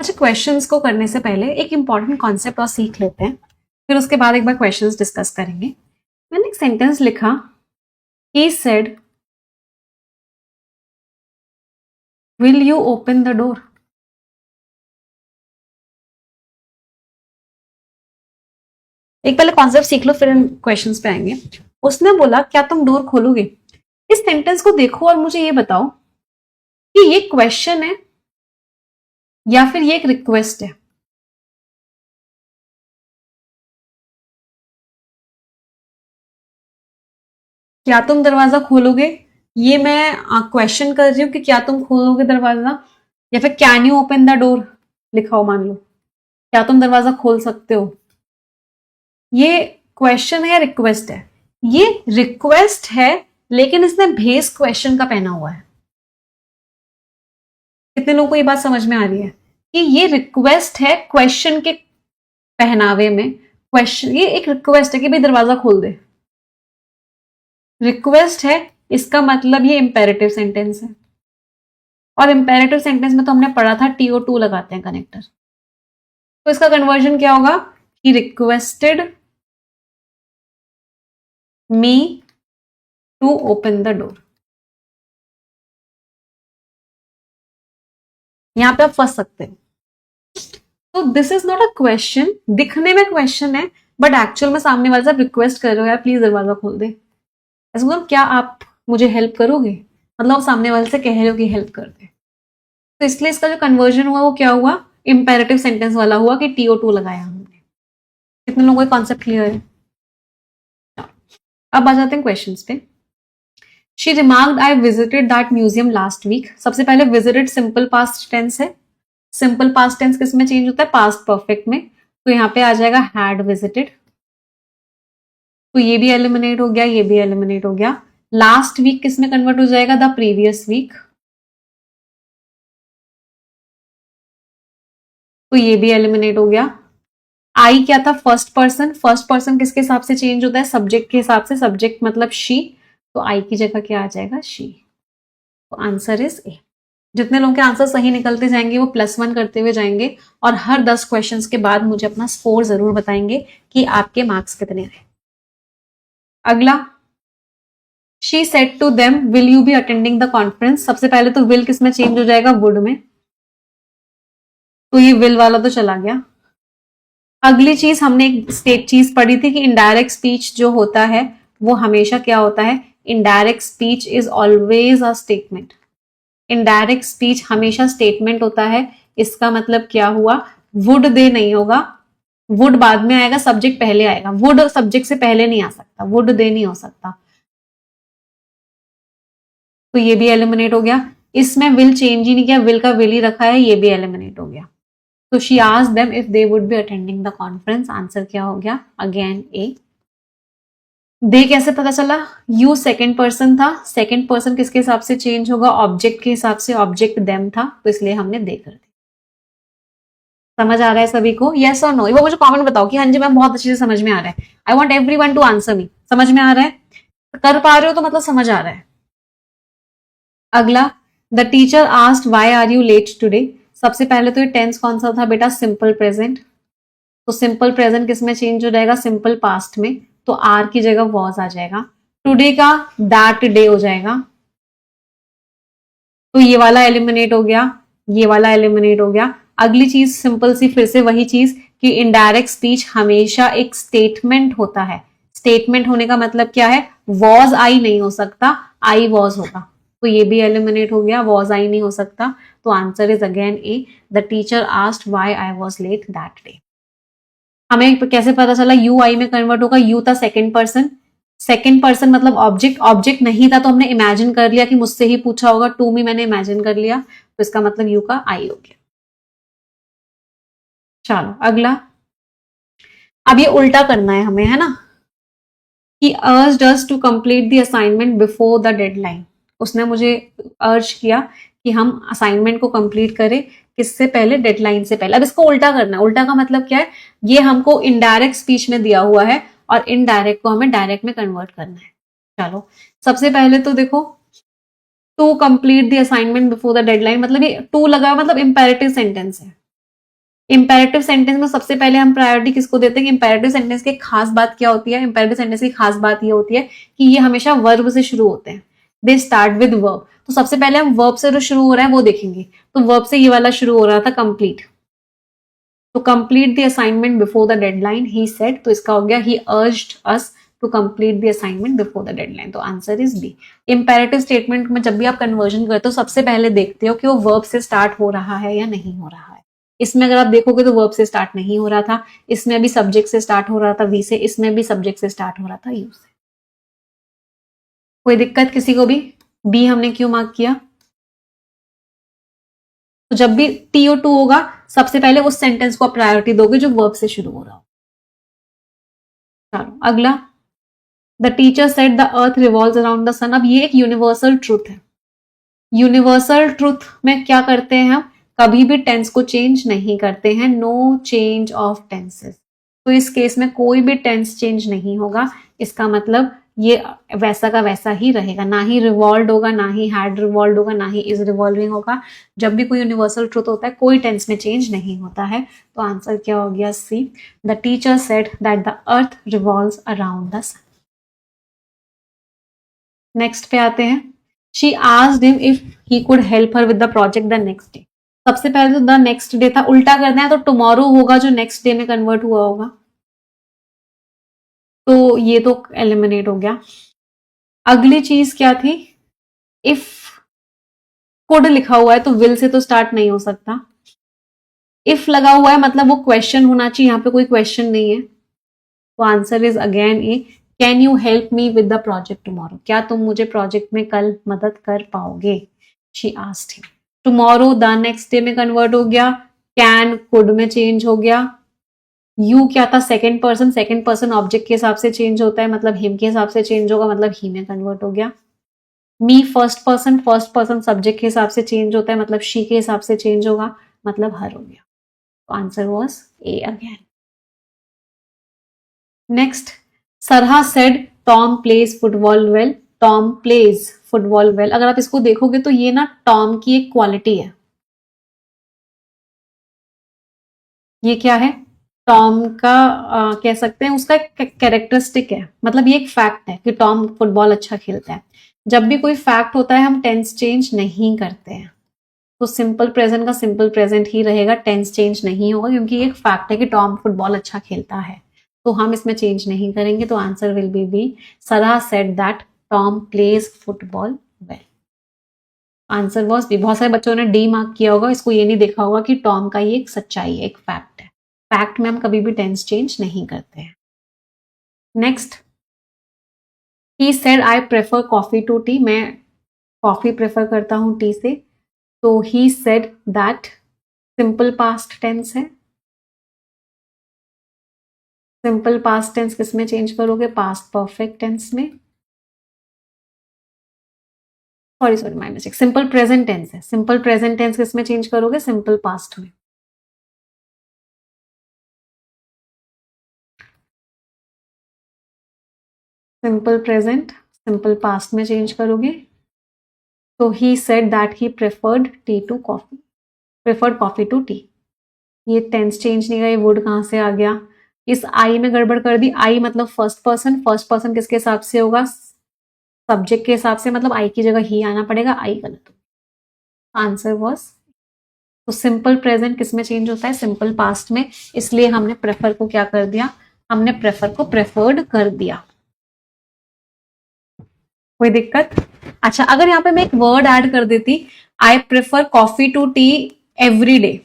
अच्छा, क्वेश्चंस को करने से पहले एक इंपॉर्टेंट कॉन्सेप्ट और सीख लेते हैं, फिर उसके बाद एक बार क्वेश्चंस डिस्कस करेंगे। मैंने एक सेंटेंस लिखा, he said will you open the door. एक पहले कॉन्सेप्ट सीख लो, फिर हम क्वेश्चंस पे आएंगे। उसने बोला क्या तुम डोर खोलोगे। इस सेंटेंस को देखो और मुझे ये बताओ कि ये क्वेश्चन है या फिर ये एक रिक्वेस्ट है। क्या तुम दरवाजा खोलोगे, ये मैं क्वेश्चन कर रही हूं कि क्या तुम खोलोगे दरवाजा, या फिर can you open the door लिखा हो, मान लो क्या तुम दरवाजा खोल सकते हो। ये क्वेश्चन है या रिक्वेस्ट है। ये रिक्वेस्ट है, लेकिन इसने भेस क्वेश्चन का पहना हुआ है। कितने लोगों को ये बात समझ में आ रही है कि ये रिक्वेस्ट है क्वेश्चन के पहनावे में। क्वेश्चन, ये एक रिक्वेस्ट है कि भाई दरवाजा खोल दे, रिक्वेस्ट है, इसका मतलब ये इंपेरेटिव सेंटेंस है। और इंपेरेटिव सेंटेंस में तो हमने पढ़ा था TO2 लगाते हैं कनेक्टर। तो इसका कन्वर्जन क्या होगा कि requested me to open the door. यहां पे आप फंस सकते हैं। तो this is not a question, दिखने में क्वेश्चन है बट एक्चुअल में सामने वाले से आप रिक्वेस्ट कर रहे हो यार प्लीज दरवाजा खोल दे। ऐसा मतलब क्या आप मुझे हेल्प करोगे, मतलब सामने वाले से कह रहे हो कि हेल्प कर दे। तो इसलिए इसका जो कन्वर्जन हुआ वो क्या हुआ, इंपेरेटिव सेंटेंस वाला हुआ कि TO2 लगाया हमने। कितने लोगों को कॉन्सेप्ट क्लियर है। अब आ जाते हैं क्वेश्चंस पे। She remarked I visited that museum last week. सबसे पहले विजिटेड सिंपल पास्ट टेंस है। सिंपल पास्ट टेंस किस में चेंज होता है, पास्ट परफेक्ट में। तो यहाँ पे आ जाएगा हैड विजिटेड, तो ये भी एलिमिनेट हो गया, ये भी एलिमिनेट हो गया। लास्ट वीक किस में कन्वर्ट हो जाएगा, द प्रीवियस वीक, तो ये भी एलिमिनेट हो गया। आई क्या था, फर्स्ट पर्सन। फर्स्ट पर्सन किसके हिसाब से चेंज होता है, सब्जेक्ट के हिसाब से। सब्जेक्ट मतलब शी, तो आई की जगह क्या आ जाएगा, शी। तो आंसर इज ए। जितने लोगों के आंसर सही निकलते जाएंगे वो +1 करते हुए जाएंगे, और हर 10 क्वेश्चंस के बाद मुझे अपना स्कोर जरूर बताएंगे कि आपके मार्क्स कितने रहे। अगला, she said to them will you be attending the conference. सबसे पहले तो विल किस में चेंज हो जाएगा, वुड में, तो ये विल वाला तो चला गया। अगली चीज हमने एक स्टेट चीज पढ़ी थी कि इनडायरेक्ट स्पीच जो होता है वो हमेशा क्या होता है, indirect speech is always a statement. Indirect speech हमेशा स्टेटमेंट होता है। इसका मतलब क्या हुआ, वुड दे नहीं होगा, वुड बाद में आएगा, सब्जेक्ट पहले आएगा। वुड सब्जेक्ट से पहले नहीं आ सकता, वुड दे नहीं हो सकता, तो ये भी एलिमिनेट हो गया। इसमें विल चेंज ही नहीं किया, विल का विल ही रखा है, ये भी एलिमिनेट हो गया। तो she asked them if they would be attending the conference. Answer क्या हो गया, अगेन ए। दे कैसे पता चला, यू सेकंड पर्सन था, सेकंड पर्सन किसके हिसाब से चेंज होगा, ऑब्जेक्ट के हिसाब से, ऑब्जेक्ट देम था, तो इसलिए हमने दे कर दिया। समझ आ रहा है सभी को, यस और नो। वो मुझे कमेंट बताओ कि हाँ जी मैम बहुत अच्छे से समझ में आ रहा है। I want everyone to answer me. समझ में आ रहा है, कर पा रहे हो तो मतलब समझ आ रहा है। अगला, the teacher asked why are you late today. सबसे पहले तो ये टेंस कौन सा था बेटा, सिंपल प्रेजेंट। तो सिंपल प्रेजेंट किस में चेंज हो जाएगा, सिंपल पास्ट में, तो आर की जगह वॉज आ जाएगा। टुडे का दैट डे हो जाएगा, तो ये वाला एलिमिनेट हो गया, ये वाला एलिमिनेट हो गया। अगली चीज सिंपल सी, फिर से वही चीज कि इनडायरेक्ट स्पीच हमेशा एक स्टेटमेंट होता है। स्टेटमेंट होने का मतलब क्या है, वॉज आई नहीं हो सकता, आई वॉज होगा, तो ये भी एलिमिनेट हो गया, वॉज आई नहीं हो सकता। तो answer is again A, the teacher asked why I was let that day. हमें कैसे पता चला, यू आई में कन्वर्ट होगा, यू था सेकेंड पर्सन, सेकेंड पर्सन मतलब ऑब्जेक्ट, ऑब्जेक्ट नहीं था तो हमने इमेजिन कर लिया कि मुझसे ही पूछा होगा, टू मी मैंने इमेजिन कर लिया, तो इसका मतलब यू का आई हो गया। चलो अगला, अब ये उल्टा करना है हमें, है ना, कि urged us to complete the assignment before the deadline. उसने मुझे अर्ज किया कि हम असाइनमेंट को कंप्लीट करें, किससे पहले, डेडलाइन से पहले। अब इसको उल्टा करना है। उल्टा का मतलब क्या है, ये हमको इनडायरेक्ट स्पीच में दिया हुआ है और इनडायरेक्ट को हमें डायरेक्ट में कन्वर्ट करना है। चलो सबसे पहले तो देखो, to complete the assignment before the deadline, मतलब ये टू लगा मतलब इंपेरेटिव सेंटेंस है, इंपेरेटिव सेंटेंस में सबसे पहले हम प्रायोरिटी किसको देते हैं? इंपेरेटिव सेंटेंस की खास बात क्या होती है? इंपेरेटिव सेंटेंस की खास बात ये होती है कि ये हमेशा वर्ब से शुरू होते हैं, दे स्टार्ट विद वर्ब। तो सबसे पहले हम वर्ब से जो शुरू हो रहा है वो देखेंगे। तो वर्ब से ये वाला शुरू हो रहा था कंप्लीट, तो complete the assignment before the deadline he said, तो इसका हो गया ही urged us to complete the assignment before the deadline, तो answer is B. Imperative statement में जब भी आप कन्वर्जन करते हो सबसे पहले देखते हो कि वो वर्ब से स्टार्ट हो रहा है या नहीं हो रहा है। इसमें अगर आप देखोगे तो वर्ब से स्टार्ट नहीं हो रहा था, इसमें भी सब्जेक्ट से स्टार्ट हो रहा था वी से, इसमें भी सब्जेक्ट से स्टार्ट हो रहा था यू से। कोई दिक्कत किसी को भी? बी हमने क्यों मार्क किया? तो जब भी TO2 होगा सबसे पहले उस सेंटेंस को आप प्रायोरिटी दोगे जो वर्ब से शुरू हो रहा हो। चलो अगला, the teacher said the earth revolves around the sun. अब ये एक यूनिवर्सल ट्रूथ है। यूनिवर्सल ट्रूथ में क्या करते हैं हम? कभी भी टेंस को चेंज नहीं करते हैं, नो चेंज ऑफ टेंसेस। तो इस केस में कोई भी टेंस चेंज नहीं होगा, इसका मतलब ये वैसा का वैसा ही रहेगा, ना ही रिवॉल्व होगा, ना ही हैड रिवॉल्व होगा, ना ही इज रिवॉल्विंग होगा। जब भी कोई यूनिवर्सल ट्रूथ होता है कोई टेंस में चेंज नहीं होता है। तो आंसर क्या हो गया? C, the teacher said that the earth revolves around the sun. Next पे आते हैं, she asked him if he could help her with the project the next day. सबसे पहले तो द नेक्स्ट डे था, उल्टा करना है तो टुमारो होगा जो नेक्स्ट डे में कन्वर्ट हुआ होगा, तो ये तो एलिमिनेट हो गया। अगली चीज क्या थी? इफ कुड लिखा हुआ है तो विल से तो स्टार्ट नहीं हो सकता, इफ लगा हुआ है मतलब वो क्वेश्चन होना चाहिए, यहाँ पे कोई क्वेश्चन नहीं है, तो answer is again A, can you help me with the project tomorrow, क्या तुम मुझे प्रोजेक्ट में कल मदद कर पाओगे? She asked him. Tomorrow the next day में कन्वर्ट हो गया, कैन कुड में चेंज हो गया, यू क्या था? सेकंड पर्सन ऑब्जेक्ट के हिसाब से चेंज होता है, मतलब हिम के हिसाब से चेंज होगा, मतलब ही में कन्वर्ट हो गया। मी फर्स्ट पर्सन सब्जेक्ट के हिसाब से चेंज होता है, मतलब शी के हिसाब से चेंज होगा, मतलब हर हो गया। तो answer was A again. Next, Sarah said Tom plays football well. Tom plays football well, अगर आप इसको देखोगे तो ये ना टॉम की एक क्वालिटी है। ये क्या है? टॉम का कह सकते हैं उसका एक कैरेक्टरिस्टिक है, मतलब ये एक फैक्ट है कि टॉम फुटबॉल अच्छा खेलता है। जब भी कोई फैक्ट होता है हम टेंस चेंज नहीं करते हैं, तो सिंपल प्रेजेंट का सिंपल प्रेजेंट ही रहेगा, टेंस चेंज नहीं होगा, क्योंकि ये एक फैक्ट है कि टॉम फुटबॉल अच्छा खेलता है, तो हम इसमें चेंज नहीं करेंगे। तो answer will be B, Sarah said that Tom plays football well. Answer was B. बहुत सारे बच्चों ने डी मार्क किया होगा, इसको ये नहीं देखा होगा कि टॉम का ये एक सच्चाई है, एक फैक्ट है। फैक्ट में हम कभी भी टेंस चेंज नहीं करते हैं। Next, he said I prefer coffee to tea. मैं कॉफी प्रेफर करता हूं टी से, तो he said that simple past tense है। सिंपल पास्ट टेंस किस में चेंज करोगे? पास्ट परफेक्ट टेंस में। Sorry my mistake, simple present tense है। सिंपल प्रेजेंट टेंस किस में चेंज करोगे? सिंपल पास्ट में। सिंपल प्रेजेंट सिंपल पास्ट में चेंज करोगे, तो he said that he preferred tea to coffee, preferred coffee to tea. ये टेंस चेंज नहीं गया, वुड कहां से आ गया? इस आई में गड़बड़ कर दी। आई मतलब फर्स्ट पर्सन किसके हिसाब से होगा? सब्जेक्ट के हिसाब से, मतलब आई की जगह ही आना पड़ेगा, आई गलत हो। आंसर वॉज, तो सिंपल प्रेजेंट किस में चेंज होता है? सिंपल पास्ट में, इसलिए हमने प्रेफर को क्या कर दिया? हमने प्रेफर को प्रेफर्ड कर दिया। कोई दिक्कत? अच्छा, अगर यहाँ पे मैं एक वर्ड ऐड कर देती, I prefer coffee to tea every day,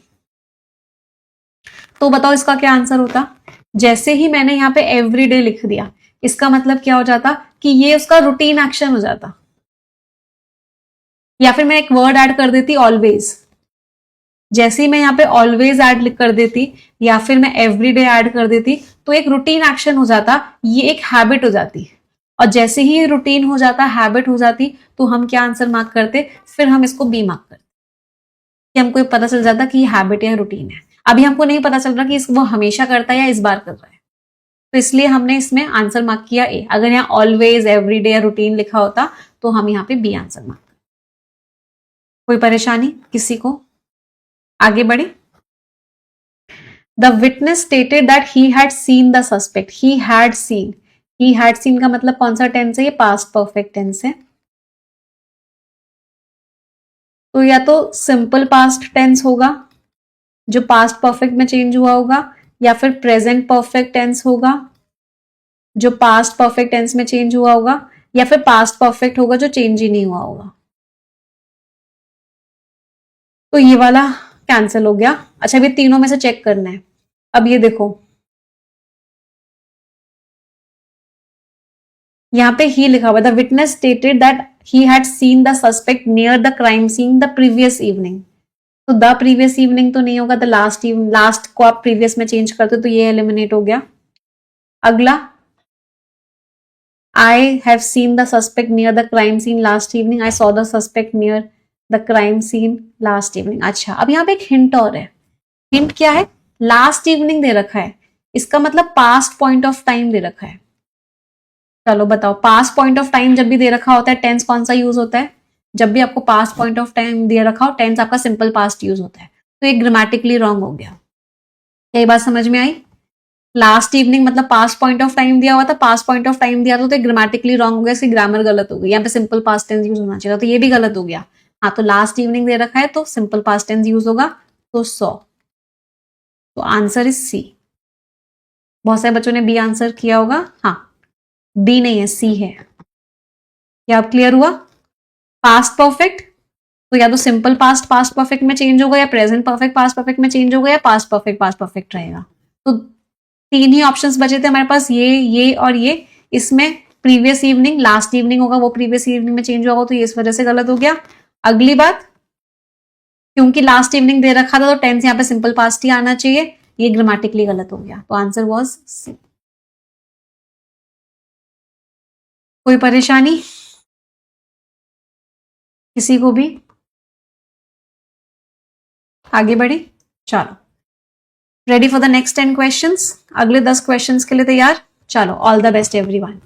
तो बताओ इसका क्या आंसर होता? जैसे ही मैंने यहाँ पे एवरी डे लिख दिया, इसका मतलब क्या हो जाता कि ये उसका रूटीन एक्शन हो जाता। या फिर मैं एक वर्ड ऐड कर देती ऑलवेज, जैसे ही मैं यहाँ पे ऑलवेज ऐड कर देती या फिर मैं एवरी डे ऐड कर देती, तो एक रूटीन एक्शन हो जाता, ये एक हैबिट हो जाती। और जैसे ही रूटीन हो जाता, हैबिट हो जाती, तो हम क्या आंसर मार्क करते? फिर हम इसको बी मार्क करते, कि हमको पता चल जाता कि ये हैबिट या रूटीन है। अभी हमको नहीं पता चल रहा कि वो हमेशा करता है या इस बार कर रहा है, तो इसलिए हमने इसमें आंसर मार्क किया ए। अगर यहाँ ऑलवेज, एवरीडे या रूटीन लिखा होता तो हम यहाँ पे बी आंसर मार्क करते। कोई परेशानी किसी को? आगे बढ़े। The witness stated that he had seen the suspect. He had seen का मतलब कौन सा टेंस है? ये पास्ट परफेक्ट टेंस है. तो या तो सिंपल पास्ट टेंस होगा जो पास्ट परफेक्ट में चेंज हुआ होगा, या फिर प्रेजेंट परफेक्ट टेंस होगा जो पास्ट परफेक्ट टेंस में चेंज हुआ होगा, या फिर पास्ट परफेक्ट होगा जो चेंज ही नहीं हुआ होगा. तो ये वाला कैंसिल हो गया. अच्छा, ये तीनों में से चेक करना है. अब ये देखो, यहाँ पे ही लिखा हुआ, the witness stated that he had seen the suspect near the crime seen the previous evening. तो द प्रीवियस इवनिंग तो नहीं होगा, द लास्ट को आप प्रीवियस में चेंज करते हो तो ये एलिमिनेट हो गया. अगला, I have seen the suspect near the crime scene last evening. I saw the suspect near the crime scene last evening. अच्छा, अब यहाँ पे एक हिंट और है. हिंट क्या है? लास्ट इवनिंग दे रखा है, इसका मतलब पास्ट पॉइंट ऑफ टाइम दे रखा है. चलो बताओ, पास्ट पॉइंट ऑफ टाइम जब भी दे रखा होता है टेंस कौन सा यूज होता है? जब भी आपको पास्ट पॉइंट ऑफ टाइम दे रखा हो टेंस आपका सिंपल पास्ट यूज होता है. तो ये ग्रामेटिकली रॉन्ग हो गया. क्या ये बात समझ में आई? लास्ट इवनिंग मतलब पास्ट पॉइंट ऑफ टाइम दिया हुआ था, पास्ट पॉइंट ऑफ टाइम दिया था तो ग्रामेटिकली रॉन्ग हो गया, इसकी ग्रामर गलत हो गई. यहाँ पे सिंपल पास्ट टेंस यूज होना चाहिए, तो ये भी गलत हो गया. हाँ, तो लास्ट इवनिंग दे रखा है तो सिंपल पास्ट टेंस यूज होगा, तो 100. तो आंसर इज सी. बहुत सारे बच्चों ने बी आंसर किया होगा. हाँ, बी नहीं है, सी है. क्या अब क्लियर हुआ? पास्ट परफेक्ट तो या तो सिंपल पास्ट पास्ट परफेक्ट में चेंज होगा, या प्रेजेंट परफेक्ट पास्ट परफेक्ट में चेंज होगा, या पास्ट परफेक्ट रहेगा. तो तीन ही ऑप्शंस बचे थे हमारे पास, ये और ये. इसमें प्रीवियस इवनिंग लास्ट इवनिंग होगा, वो प्रीवियस इवनिंग में चेंज होगा, तो ये इस वजह से गलत हो गया. अगली बात, क्योंकि लास्ट इवनिंग दे रखा था तो टेंस यहाँ पे सिंपल पास्ट ही आना चाहिए, ये ग्रामेटिकली गलत हो गया. तो आंसर वाज सी. कोई परेशानी किसी को भी? आगे बढ़े. चलो, ready for the next 10 questions. अगले 10 क्वेश्चंस के लिए तैयार? चलो, ऑल द बेस्ट एवरीवन.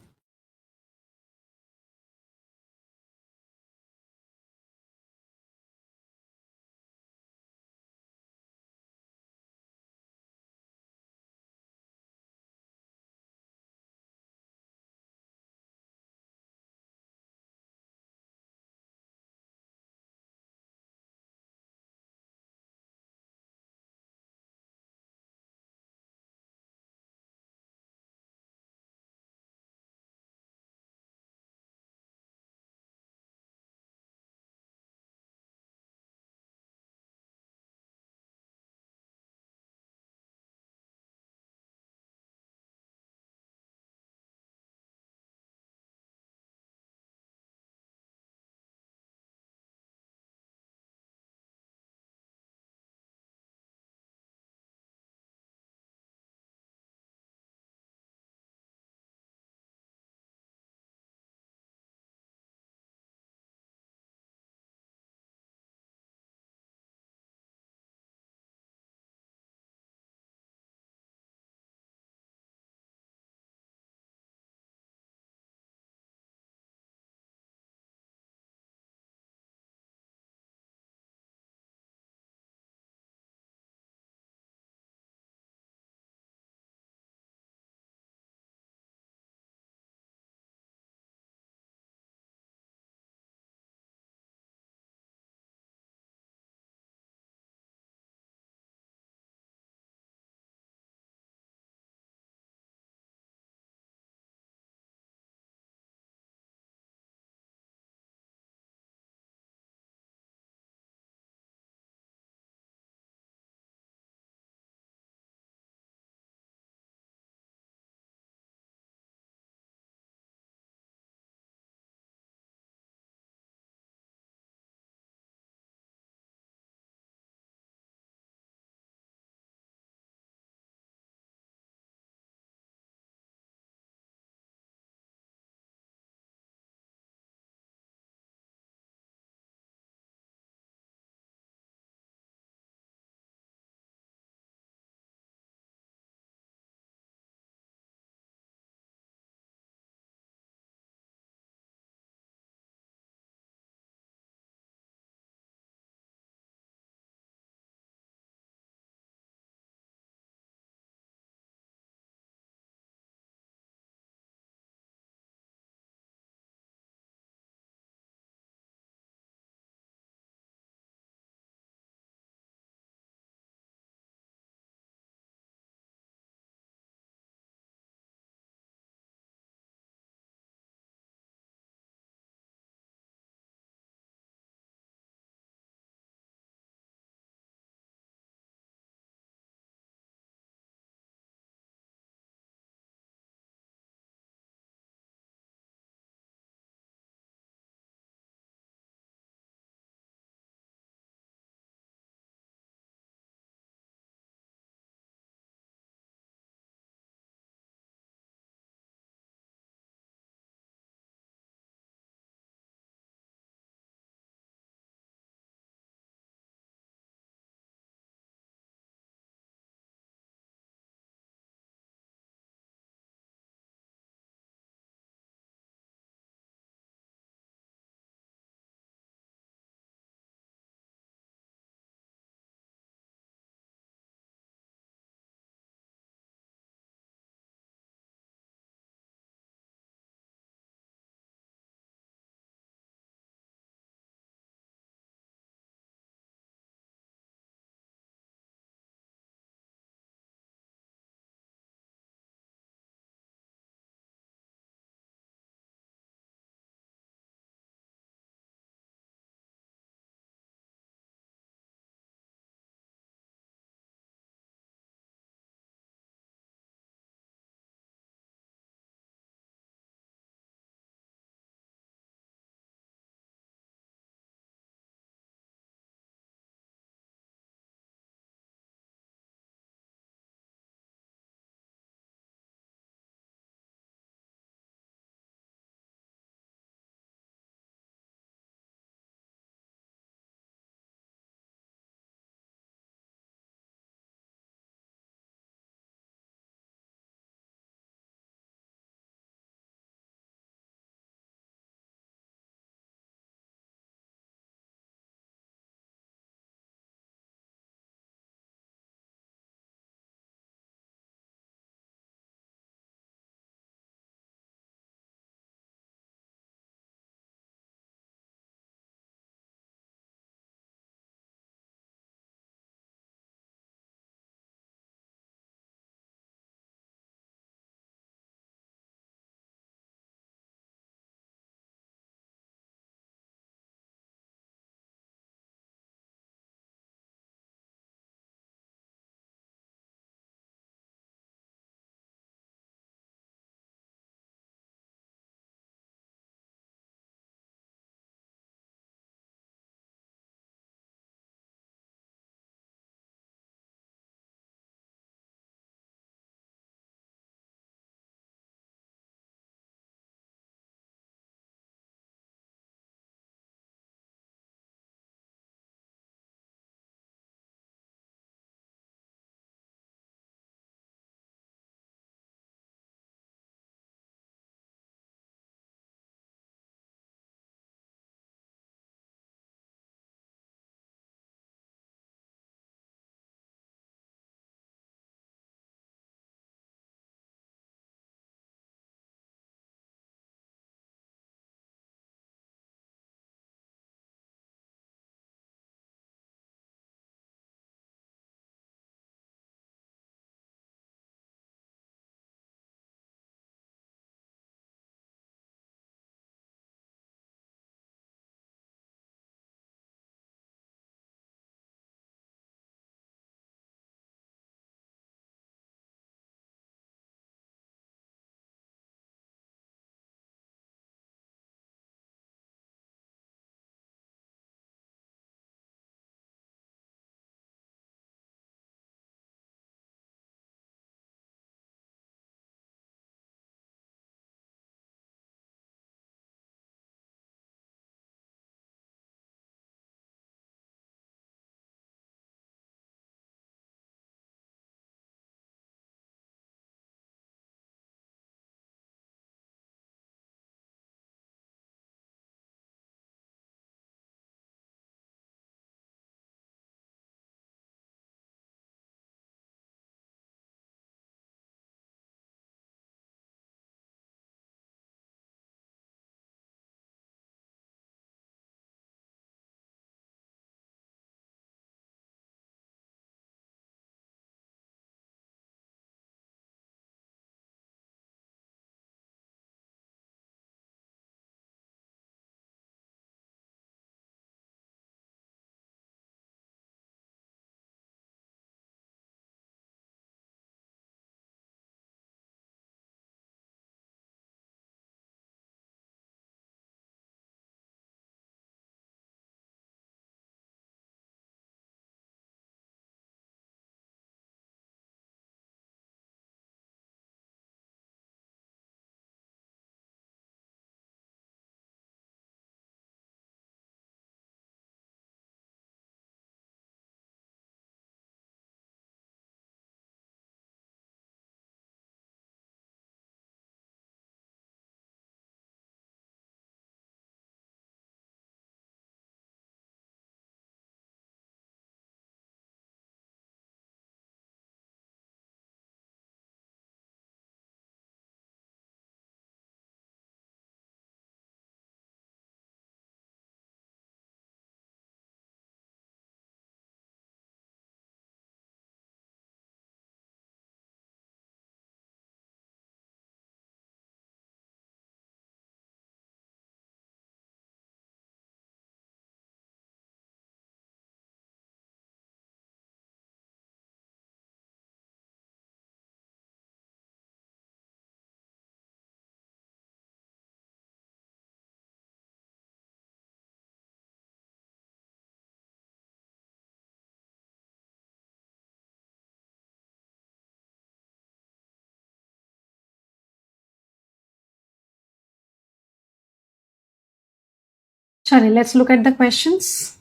चलिए let's look at the questions.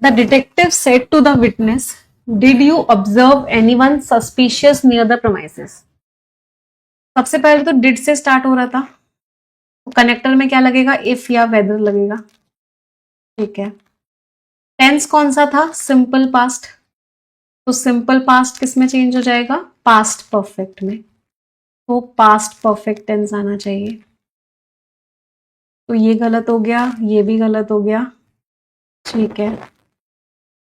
The detective said to the witness, "Did you observe anyone suspicious near the premises?" सबसे पहले तो डिड से स्टार्ट हो रहा था, तो कनेक्टर में क्या लगेगा, इफ या वेदर लगेगा. ठीक है. टेंस कौन सा था, सिंपल पास्ट, तो सिंपल पास्ट किस में चेंज हो जाएगा, पास्ट परफेक्ट में, तो पास्ट परफेक्ट टेंस आना चाहिए. तो ये गलत हो गया, ये भी गलत हो गया. ठीक है.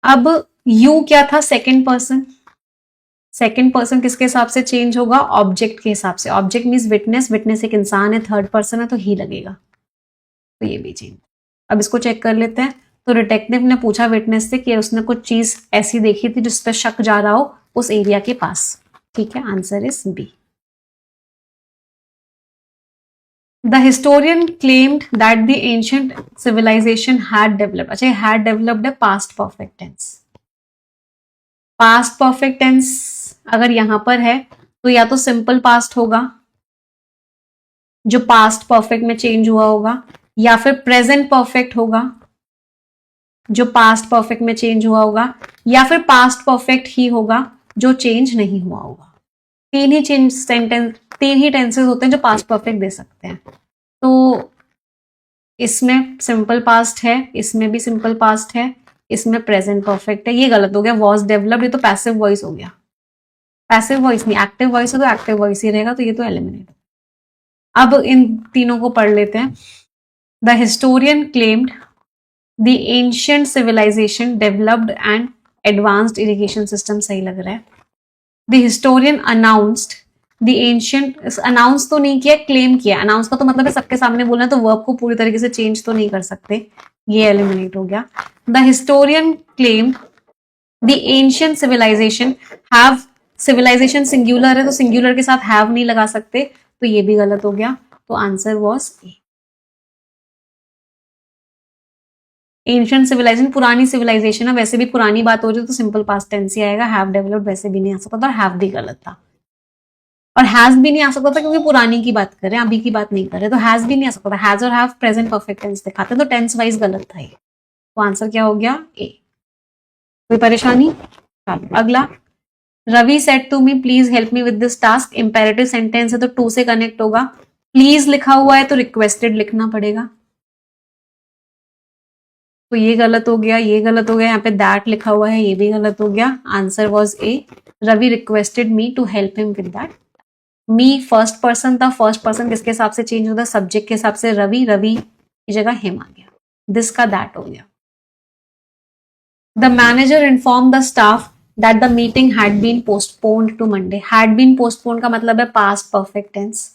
अब यू क्या था, सेकंड पर्सन. सेकंड पर्सन किसके हिसाब से चेंज होगा, ऑब्जेक्ट के हिसाब से. ऑब्जेक्ट मीन्स विटनेस, विटनेस एक इंसान है, थर्ड पर्सन है, तो ही लगेगा. तो ये भी चेंज. अब इसको चेक कर लेते हैं. तो डिटेक्टिव ने पूछा विटनेस से कि उसने कुछ चीज ऐसी देखी थी जिस पर शक जा रहा हो उस एरिया के पास. ठीक है, answer is B. The historian claimed that the ancient civilization had developed. अच्छा, had developed है past perfect tense. Past perfect tense अगर यहां पर है तो या तो सिंपल पास्ट होगा जो पास्ट परफेक्ट में चेंज हुआ होगा, या फिर प्रेजेंट परफेक्ट होगा जो पास्ट परफेक्ट में चेंज हुआ होगा, या फिर पास्ट परफेक्ट ही होगा जो चेंज नहीं हुआ होगा. तीन ही टेंसेस होते हैं जो पास्ट परफेक्ट दे सकते हैं. तो इसमें सिंपल पास्ट है, इसमें भी सिंपल पास्ट है, इसमें प्रेजेंट परफेक्ट है. ये गलत हो गया, वॉज डेवलप्ड, ये तो पैसिव वॉइस हो गया. पैसिव वॉइस नहीं, एक्टिव वॉइस है तो एक्टिव वॉइस ही रहेगा, तो ये तो एलिमिनेट. अब इन तीनों को पढ़ लेते हैं. The historian claimed the ancient civilisation developed and advanced irrigation system, सही लग रहा है. The historian announced the ancient, announce तो नहीं किया, क्लेम किया. अनाउंस का तो मतलब है सबके सामने बोलना, तो वर्ब को पूरी तरीके से चेंज तो नहीं कर सकते, ये एलिमिनेट हो गया. The historian claimed the ancient civilisation have, civilisation singular है तो सिंगुलर के साथ हैव नहीं लगा सकते, तो ये भी गलत हो गया. तो answer was A. Ancient civilisation पुरानी सिविलाइजेशन है, वैसे भी पुरानी बात हो रही तो सिंपल पास्ट टेंस ही आएगा. हैव डेवलप्ड वैसे भी नहीं आ सकता था, और हैव भी गलत था, और हैज भी नहीं आ सकता था क्योंकि पुरानी की बात कर रहे हैं, अभी की बात नहीं कर रहे, तो हैज भी नहीं आ सकता था. हैज और हैव प्रेजेंट परफेक्ट टेंस दिखाते हैं, तो टेंस वाइज गलत था ये. तो आंसर क्या हो गया, ए. कोई परेशानी, चलो अगला. Ravi said to me please help me with this task. Imperative sentence है तो टू से कनेक्ट होगा. प्लीज लिखा हुआ है तो रिक्वेस्टेड लिखना पड़ेगा, तो ये गलत हो गया, ये गलत हो गया. यहाँ पे दैट लिखा हुआ है, ये भी गलत हो गया. Answer was A. Ravi requested me to help him with that. Me first person था, फर्स्ट पर्सन किसके हिसाब से चेंज होता है, सब्जेक्ट के हिसाब से. रवि, रवि की जगह हिम आ गया. दिस का दैट हो गया. The manager inform the staff that the meeting had been postponed to Monday. Had been postponed का मतलब है past perfect tense.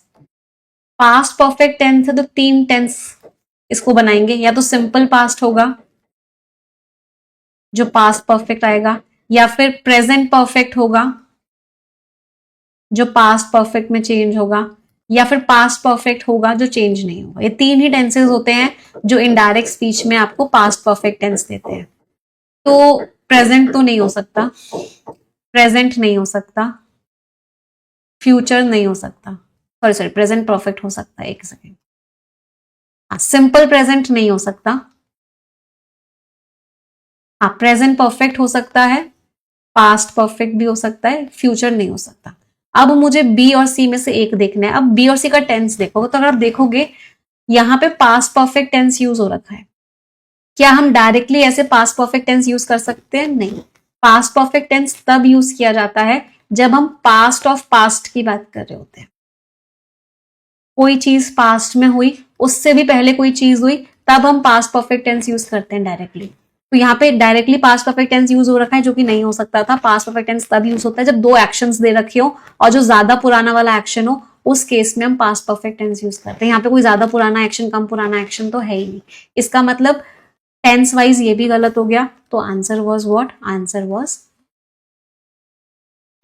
Past perfect tense है तो तीन टेंस इसको बनाएंगे, या तो सिंपल पास्ट होगा जो पास्ट परफेक्ट आएगा, या फिर प्रेजेंट परफेक्ट होगा जो पास्ट परफेक्ट में चेंज होगा, या फिर पास्ट परफेक्ट होगा जो चेंज नहीं होगा. ये तीन ही टेंसेस होते हैं जो इनडायरेक्ट स्पीच में आपको पास्ट परफेक्ट टेंस देते हैं. तो प्रेजेंट तो नहीं हो सकता, प्रेजेंट नहीं हो सकता, फ्यूचर नहीं हो सकता, सॉरी प्रेजेंट परफेक्ट हो सकता है, एक सेकेंड. सिंपल प्रेजेंट नहीं हो सकता. हाँ, प्रेजेंट परफेक्ट हो सकता है, पास्ट परफेक्ट भी हो सकता है, फ्यूचर नहीं हो सकता. अब मुझे बी और सी में से एक देखना है. अब बी और सी का टेंस देखोगे तो अगर आप देखोगे यहां पे पास्ट परफेक्ट टेंस यूज हो रखा है. क्या हम डायरेक्टली ऐसे पास्ट परफेक्ट टेंस यूज कर सकते हैं, नहीं. पास्ट परफेक्ट टेंस तब यूज किया जाता है जब हम पास्ट ऑफ पास्ट की बात कर रहे होते हैं. कोई चीज पास्ट में हुई, उससे भी पहले कोई चीज हुई, तब हम पास्ट परफेक्ट टेंस यूज करते हैं डायरेक्टली. तो यहाँ पे directly past perfect tense use हो रखा है जो कि नहीं हो सकता था. पास्ट परफेक्ट टेंस तब यूज होता है जब दो एक्शंस दे रखे हो और जो ज्यादा पुराना वाला एक्शन हो, उस केस में हम पास्ट परफेक्ट टेंस यूज करते हैं. यहाँ पे कोई ज्यादा पुराना एक्शन कम पुराना एक्शन तो है ही नहीं. इसका मतलब टेंस वाइज ये भी गलत हो गया. तो answer was what, answer was.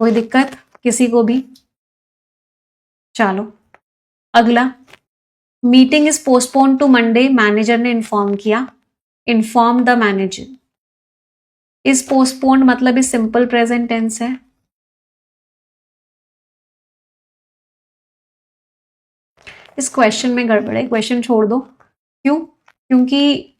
कोई दिक्कत किसी को भी, चलो अगला. Meeting is postpone to Monday, manager ने इन्फॉर्म किया. Inform the manager is postponed मतलब इस सिंपल प्रेजेंट टेंस है. इस क्वेश्चन में गड़बड़ है, क्वेश्चन छोड़ दो। क्यों? क्योंकि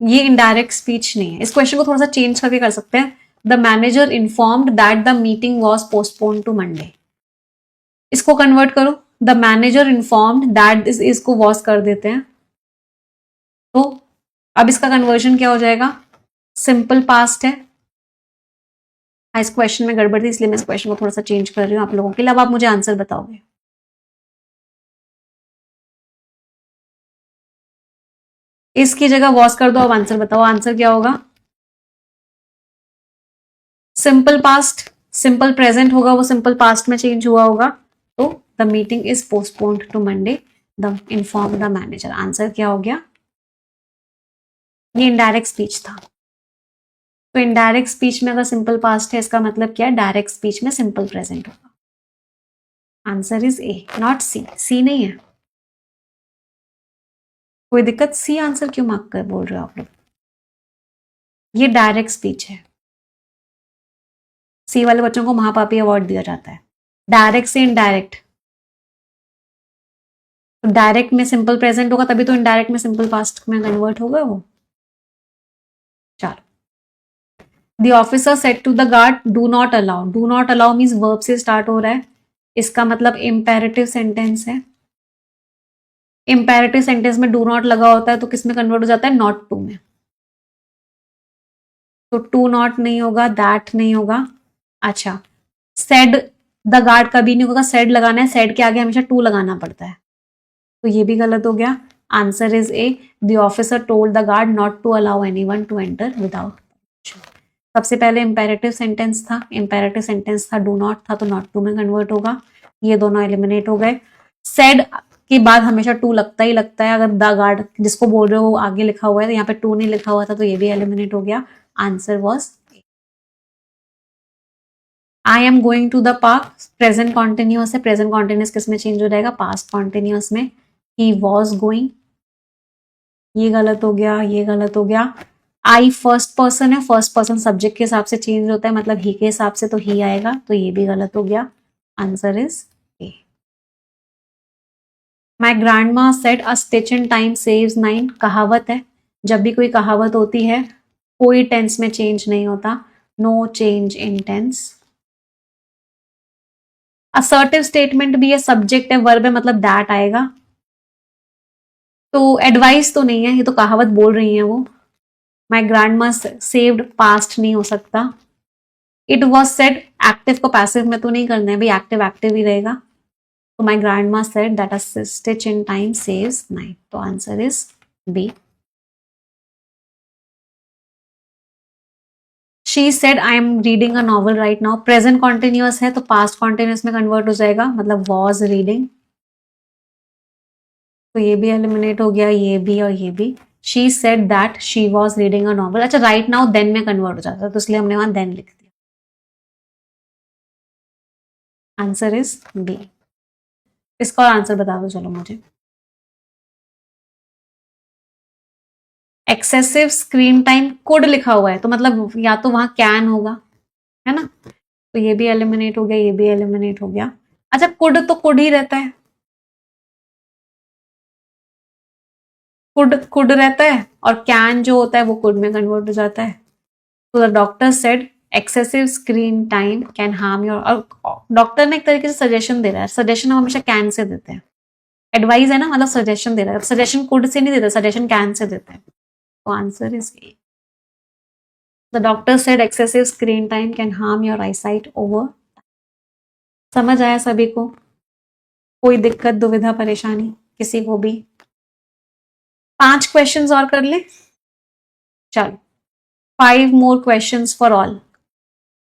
ये इनडायरेक्ट स्पीच नहीं है। इस क्वेश्चन को थोड़ा सा चेंज करके कर सकते हैं। The manager informed that the meeting was postpone to Monday. इसको कन्वर्ट करो, द मैनेजर इन्फॉर्म्ड दैट, इसको वॉज कर देते हैं, तो अब इसका कन्वर्जन क्या हो जाएगा? सिंपल पास्ट है। इस क्वेश्चन में गड़बड़ थी, इसलिए मैं इस क्वेश्चन को थोड़ा सा चेंज कर रही हूँ आप लोगों के लिए। अब आप मुझे आंसर बताओगे। इसकी जगह वॉज कर दो, अब आंसर बताओ, आंसर क्या होगा? सिंपल पास्ट, सिंपल प्रेजेंट होगा, वो सिंपल पास्ट में चेंज हुआ होगा, तो the meeting is postponed to Monday, the inform the manager. Answer क्या हो गया? ये इनडायरेक्ट स्पीच था। तो इनडायरेक्ट स्पीच में अगर सिंपल पास्ट है, इसका मतलब क्या है? डायरेक्ट स्पीच में सिंपल प्रेजेंट होगा। आंसर इज ए, नॉट सी। सी नहीं है, कोई दिक्कत? सी आंसर क्यों मार्क कर बोल रहे हो आप लोग? ये डायरेक्ट स्पीच है। सी वाले बच्चों को महापापी अवार्ड दिया जाता है। डायरेक्ट से इनडायरेक्ट, तो डायरेक्ट में सिंपल प्रेजेंट होगा, तभी तो इनडायरेक्ट में सिंपल पास्ट में कन्वर्ट होगा वो। चलो, the officer said to the guard do not allow. Do not allow means verb से स्टार्ट हो रहा है, इसका मतलब इंपेरेटिव सेंटेंस है। इंपेरेटिव सेंटेंस में डू नॉट लगा होता है तो किस में कन्वर्ट हो जाता है? नॉट टू में। तो टू नॉट नहीं होगा, दैट नहीं होगा। अच्छा, सेड द गार्ड कभी नहीं होगा, सेड लगाना है, सेड के आगे हमेशा टू लगाना पड़ता है, तो ये भी गलत हो गया। Answer is A, the officer told the guard not to allow anyone to enter without permission. सबसे पहले इंपेरेटिव सेंटेंस था, इंपेरेटिव सेंटेंस था, डू नॉट था, तो नॉट टू में कन्वर्ट होगा। ये दोनों एलिमिनेट हो गए। सेड के बाद हमेशा टू लगता ही लगता है, अगर द गार्ड जिसको बोल रहे हो वो आगे लिखा हुआ है, तो यहाँ पे टू नहीं लिखा हुआ था, तो ये भी एलिमिनेट हो गया। Answer was I am going to the park. Present continuous है, प्रेजेंट कॉन्टिन्यूअस किस में चेंज हो जाएगा? पास्ट कॉन्टिन्यूअस में। ही वॉज गोइंग, ये गलत हो गया, ये गलत हो गया। आई फर्स्ट पर्सन है, फर्स्ट पर्सन सब्जेक्ट के हिसाब से चेंज होता है, मतलब ही के हिसाब से, तो ही आएगा, तो ये भी गलत हो गया। Answer is A. My grandma said a stitch in time saves nine. कहावत है, जब भी कोई कहावत होती है कोई टेंस में चेंज नहीं होता, no change in tense. Assertive statement भी है, सब्जेक्ट है, वर्ब है, मतलब दैट आएगा। तो एडवाइस तो नहीं है, ये तो कहावत बोल रही है वो। माई ग्रैंड मा सेव्ड, पास्ट नहीं हो सकता। इट वॉज सेड, एक्टिव को पैसिव में तो नहीं करना है भाई, एक्टिव एक्टिव ही रहेगा। तो my grandma said that a stitch in time saves nine, तो answer is B. She said I am reading a novel right now. Present continuous है तो पास्ट कॉन्टिन्यूअस में कन्वर्ट हो जाएगा, मतलब वॉज रीडिंग, तो ये भी एलिमिनेट हो गया, ये भी और ये भी। She said that she was reading a novel. अच्छा, राइट नाउ देन में कन्वर्ट हो जाता है, तो इसलिए हमने वहां देन लिख दिया। Answer is B. इसका और आंसर बता दो चलो मुझे। एक्सेसिव स्क्रीन टाइम, कुड लिखा हुआ है, तो मतलब या तो वहां कैन होगा, है ना, तो ये भी एलिमिनेट हो गया, ये भी एलिमिनेट हो गया। अच्छा, कुड तो कुड ही रहता है, कुड कुड रहता है, और कैन जो होता है वो कुड में कन्वर्ट हो जाता है। तो the doctor said excessive screen time can harm your, और डॉक्टर ने एक तरीके से सजेशन दे रहा है, सजेशन हम हमेशा कैन से देते हैं, एडवाइस है ना, मतलब सजेशन दे रहा है, सजेशन कुड से नहीं देते, सजेशन कैन से देते हैं। तो answer is A. The doctor said excessive screen time can harm your eyesight over. समझ आया सभी को? कोई दिक्कत, दुविधा, परेशानी किसी को भी? 5 क्वेश्चंस और कर ले, चलो। 5 more questions for all.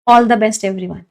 All the best, everyone.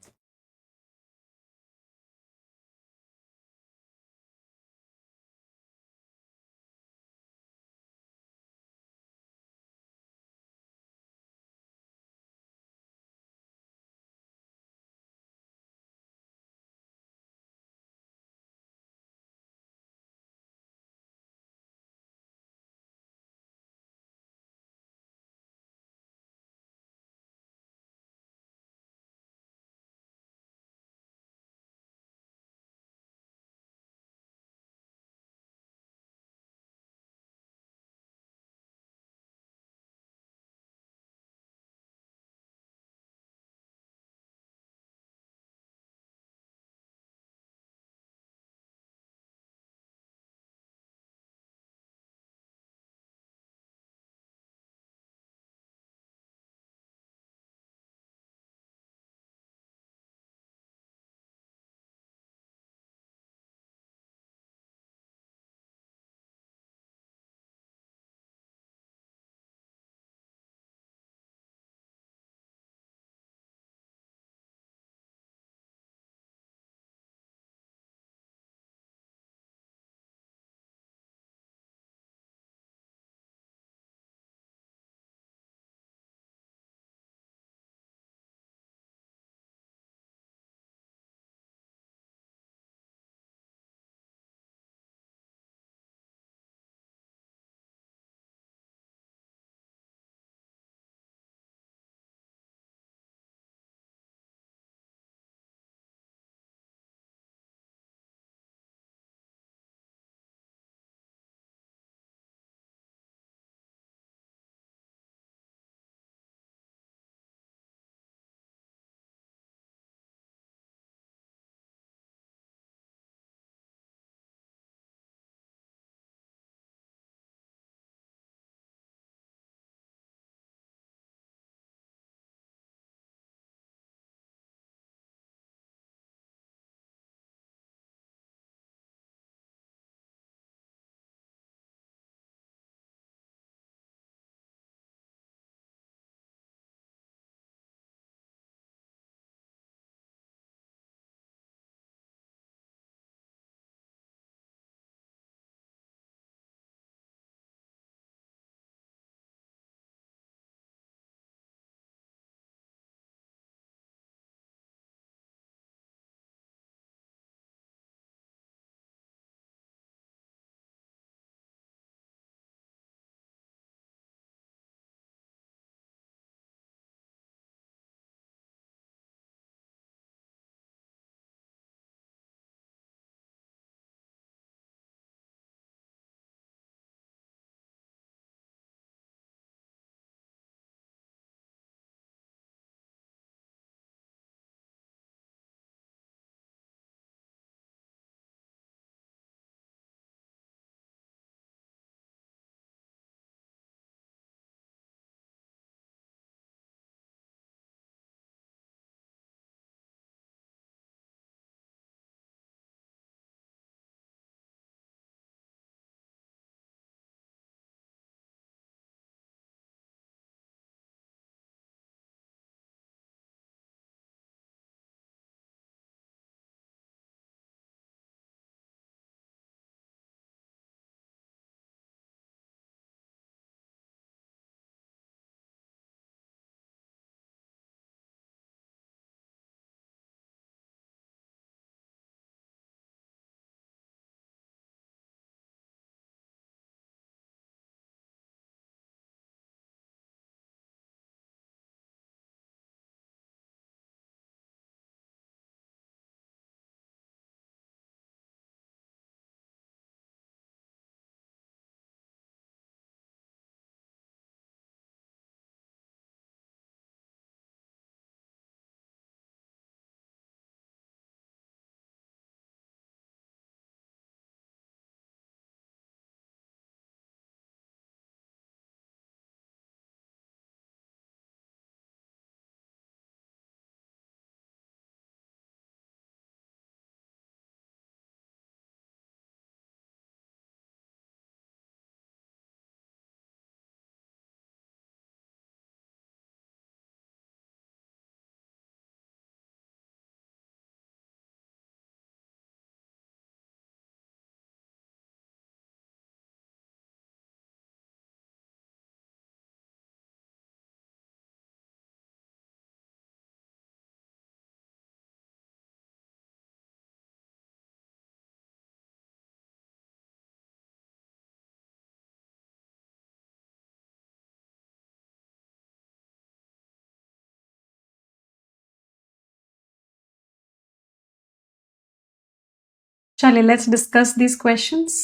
चलिए let's discuss these questions.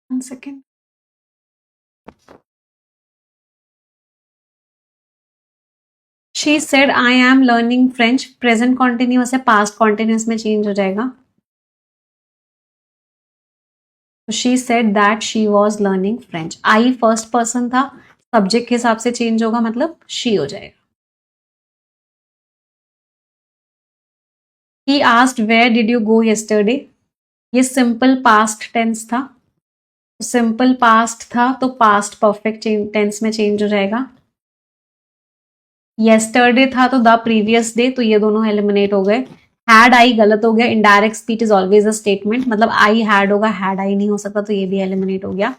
1 second. She said I am learning French. Present continuous है, past continuous में change हो जाएगा. So she said that she was learning French. I first person था, subject के हिसाब से change होगा, मतलब she हो जाएगा. He asked where did you go yesterday. ये simple past tense था. सिंपल पास्ट था तो पास्ट परफेक्ट टेंस में चेंज हो जाएगा. येस्टरडे था तो द प्रीवियस डे, तो ये दोनों एलिमिनेट हो गए. हैड आई गलत हो गया. Indirect speech is always a statement, मतलब आई हैड होगा, हैड आई नहीं हो सकता, तो ये भी एलिमिनेट हो गया.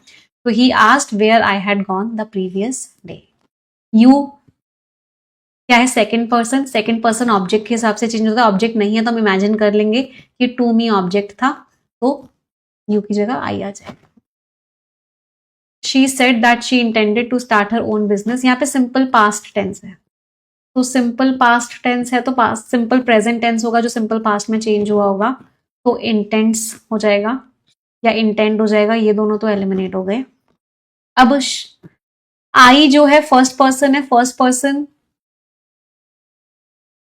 तो he asked where I had gone the previous day. You क्या है, second person. Second person object के हिसाब से चेंज होता है. ऑब्जेक्ट नहीं है तो हम इमेजिन कर लेंगे कि टू मी ऑब्जेक्ट था, तो यू की जगह आई आ जाएगा. She said that she intended to start her own business. यहाँ पे सिंपल पास्ट टेंस है, तो सिंपल पास्ट टेंस है तो पास्ट सिंपल प्रेजेंट टेंस होगा जो सिंपल पास्ट में चेंज हुआ होगा, तो इंटेंट्स हो जाएगा या इंटेंट हो जाएगा. ये दोनों तो एलिमिनेट हो गए. अब आई जो है फर्स्ट पर्सन है, फर्स्ट पर्सन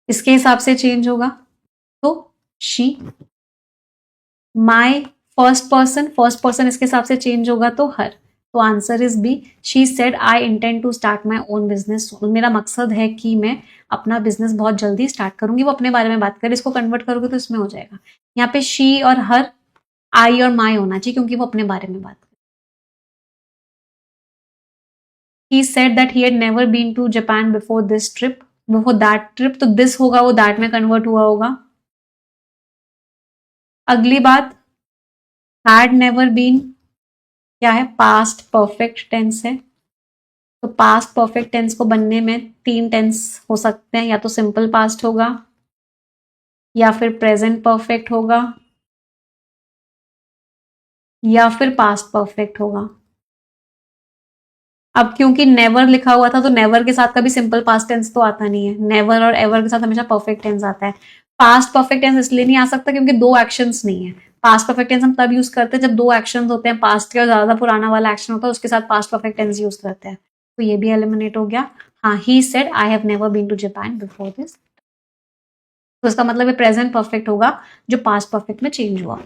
इसके हिसाब से चेंज होगा, तो शी. माई फर्स्ट पर्सन इसके हिसाब से चेंज होगा, तो हर. तो answer is B. She said I intend to start my own business. मेरा मकसद है कि मैं अपना बिजनेस बहुत जल्दी स्टार्ट करूंगी. वो अपने बारे में बात करे, इसको कन्वर्ट करोगे तो इसमें हो जाएगा. यहाँ पे शी और हर, आई और माई होना चाहिए क्योंकि वो अपने बारे में बात करे. He said that he had never been to Japan before this trip. Before that trip, तो this होगा वो that में कन्वर्ट हुआ होगा. अगली बात, had never been क्या है, पास्ट परफेक्ट टेंस है. तो पास्ट परफेक्ट टेंस को बनने में 3 टेंस हो सकते हैं, या तो सिंपल पास्ट होगा, या फिर प्रेजेंट परफेक्ट होगा, या फिर पास्ट परफेक्ट होगा. अब क्योंकि नेवर लिखा हुआ था तो नेवर के साथ कभी सिंपल पास्ट टेंस तो आता नहीं है. नेवर और एवर के साथ हमेशा परफेक्ट टेंस आता है. पास्ट परफेक्ट टेंस इसलिए नहीं आ सकता क्योंकि 2 एक्शंस नहीं है. पास्ट परफेक्ट टेंस हम तब यूज करते हैं जब 2 एक्शंस होते हैं, पास्ट का ज्यादा पुराना वाला एक्शन होता है उसके साथ पास्ट परफेक्ट टेंस यूज करते हैं. तो ये भी एलिमिनेट हो गया. हाँ, he said I have never been to Japan before this. तो इसका मतलब ये प्रेजेंट परफेक्ट होगा जो पास्ट परफेक्ट में चेंज हुआ.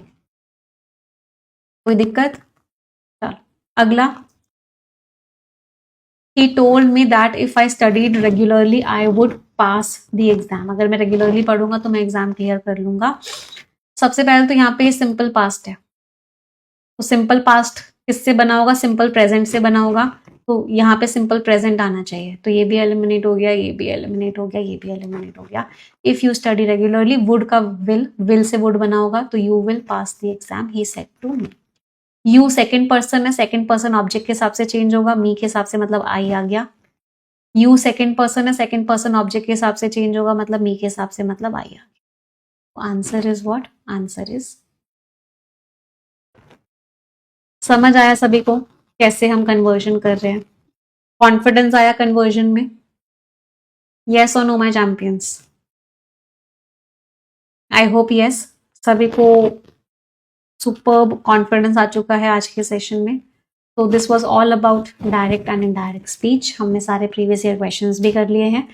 कोई दिक्कत? चलो अगला. He told me that if I studied regularly, I would pass the exam. अगर मैं रेगुलरली पढ़ूंगा तो मैं एग्जाम क्लियर कर लूंगा. सबसे पहले तो यहाँ पे सिंपल पास्ट है, तो सिंपल पास्ट किससे बना होगा, सिंपल प्रेजेंट से बना होगा. तो यहाँ पे सिंपल प्रेजेंट आना चाहिए, तो ये भी एलिमिनेट हो गया, ये भी एलिमिनेट हो गया, ये भी एलिमिनेट हो गया. If you study regularly, would का विल से वुड बना होगा, तो you will pass the exam, he said to me. You second person है, सेकंड पर्सन ऑब्जेक्ट के हिसाब से चेंज होगा, मी के हिसाब से मतलब आई आ गया. यू सेकंड पर्सन है, सेकंड पर्सन ऑब्जेक्ट के हिसाब से चेंज होगा, मतलब मी के हिसाब से मतलब आई आ गया. Answer is what? Answer is. समझ आया सभी को कैसे हम कन्वर्जन कर रहे हैं? कॉन्फिडेंस आया कन्वर्जन में? यस और no my champions? I hope yes. सभी को सुपर्ब कॉन्फिडेंस आ चुका है आज के सेशन में. तो this was all about direct and indirect speech. हमने सारे प्रीवियस ईयर क्वेश्चंस भी कर लिए हैं.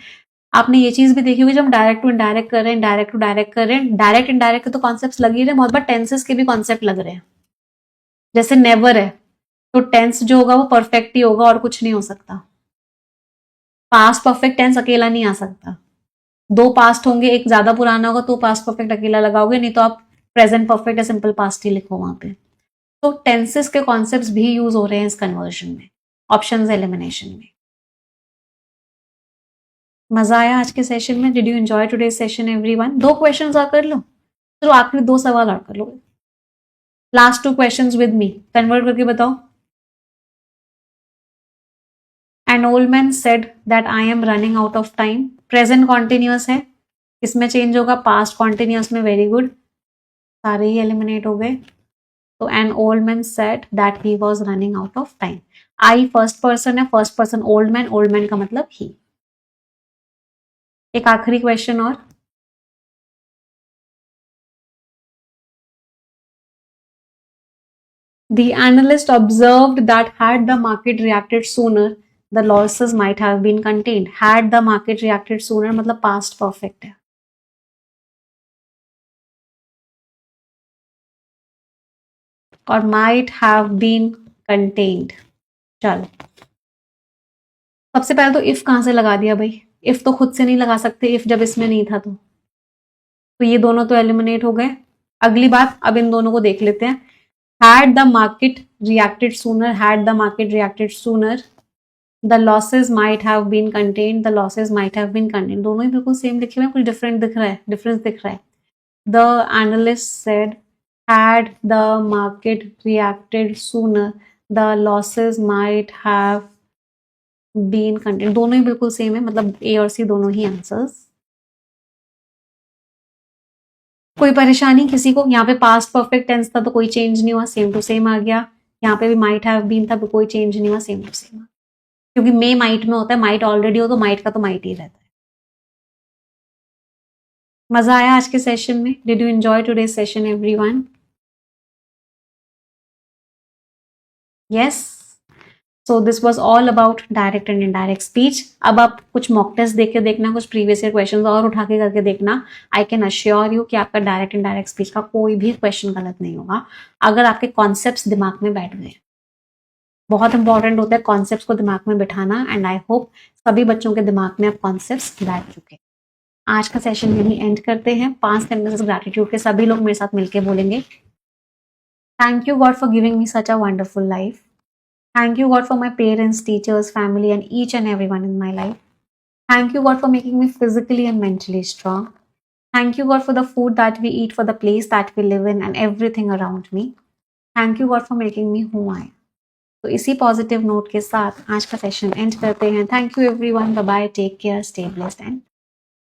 आपने ये चीज भी देखी होगी, जब हम डायरेक्ट टू इनडायरेक्ट कर रहे हैं, डायरेक्ट टू डायरेक्ट कर रहे हैं, डायरेक्ट इनडायरेक्ट के तो कॉन्सेप्ट लग ही रहे हैं, बहुत बार टेंसेस के भी कॉन्सेप्ट लग रहे हैं. जैसे नेवर है तो टेंस जो होगा वो परफेक्ट ही होगा और कुछ नहीं हो सकता. पास्ट परफेक्ट टेंस अकेला नहीं आ सकता. 2 पास्ट होंगे, एक ज्यादा पुराना होगा तो पास्ट परफेक्ट अकेला लगाओगे, नहीं तो आप प्रेजेंट परफेक्ट या सिंपल पास्ट ही लिखो वहां पे. तो टेंसेस के कॉन्सेप्ट्स भी यूज हो रहे हैं इस कन्वर्जन में, ऑप्शंस एलिमिनेशन में. मजा आया आज के सेशन में? Did you enjoy today session everyone? 2 questions और कर लो, चलो आखिरी 2 सवाल और कर लो. Last 2 questions with me, convert करके बताओ. An old man said that I am running out of time. Present continuous है, इसमें चेंज होगा पास्ट कॉन्टिन्यूअस में. वेरी गुड, सारे ही एलिमिनेट हो गए. तो an old man said that he was running out of time. I first person है, first person old man का मतलब ही. एक आखिरी क्वेश्चन और. The analyst observed that had the market reacted sooner, the losses might have been contained. Had the market reacted sooner मतलब past perfect है. और might have been contained. चलो, सबसे पहले तो if कहां से लगा दिया भाई? if तो खुद से नहीं लगा सकते, if जब इसमें नहीं था तो ये दोनों तो एलिमिनेट हो गए. अगली बात, अब इन दोनों को देख लेते हैं. had the market reacted sooner, had the market reacted sooner, the losses might have been contained, the losses might have been contained. दोनों ही बिल्कुल सेम लिखे हुए हैं, कुछ डिफरेंट दिख रहा है, डिफरेंस दिख रहा है. The analyst said had the market reacted sooner, the losses might have been contained. दोनों ही बिल्कुल सेम है, मतलब A और C दोनों ही आंसर्स. कोई परेशानी किसी को? यहाँ पे पास्ट परफेक्ट टेंस था तो कोई चेंज नहीं हुआ, सेम टू सेम आ गया. यहाँ पे भी माइट हैव बीन था तो कोई चेंज नहीं हुआ, सेम टू सेम. क्योंकि मे माइट में होता है, माइट ऑलरेडी हो तो माइट का तो माइट ही रहता है. मजा आया आज के सेशन में? Did you enjoy today session everyone? Yes. So this was all about direct and indirect speech. अब आप कुछ मॉक टेस्ट देख के देखना, कुछ प्रीवियस ईयर क्वेश्चंस और उठा के करके देखना. आई कैन अश्योर यू कि आपका डायरेक्ट एंड डायरेक्ट स्पीच का कोई भी क्वेश्चन गलत नहीं होगा अगर आपके कॉन्सेप्ट्स दिमाग में बैठ गए. बहुत इंपॉर्टेंट होता है कॉन्सेप्ट्स को दिमाग में बिठाना, एंड आई होप सभी बच्चों के दिमाग में अब कॉन्सेप्ट्स बैठ चुके. आज का सेशन यही एंड करते हैं. 5 सेंटेंसेस ग्रैटिट्यूड के सभी लोग मेरे साथ मिलके बोलेंगे. Thank you God for giving me such a wonderful life. Thank you God for my parents, teachers, family, and each and everyone in my life. Thank you God for making me physically and mentally strong. Thank you God for the food that we eat, for the place that we live in, and everything around me. Thank you God for making me who I am. तो इसी positive note के साथ आज का session end करते हैं. Thank you everyone. Bye bye. Take care. Stay blessed and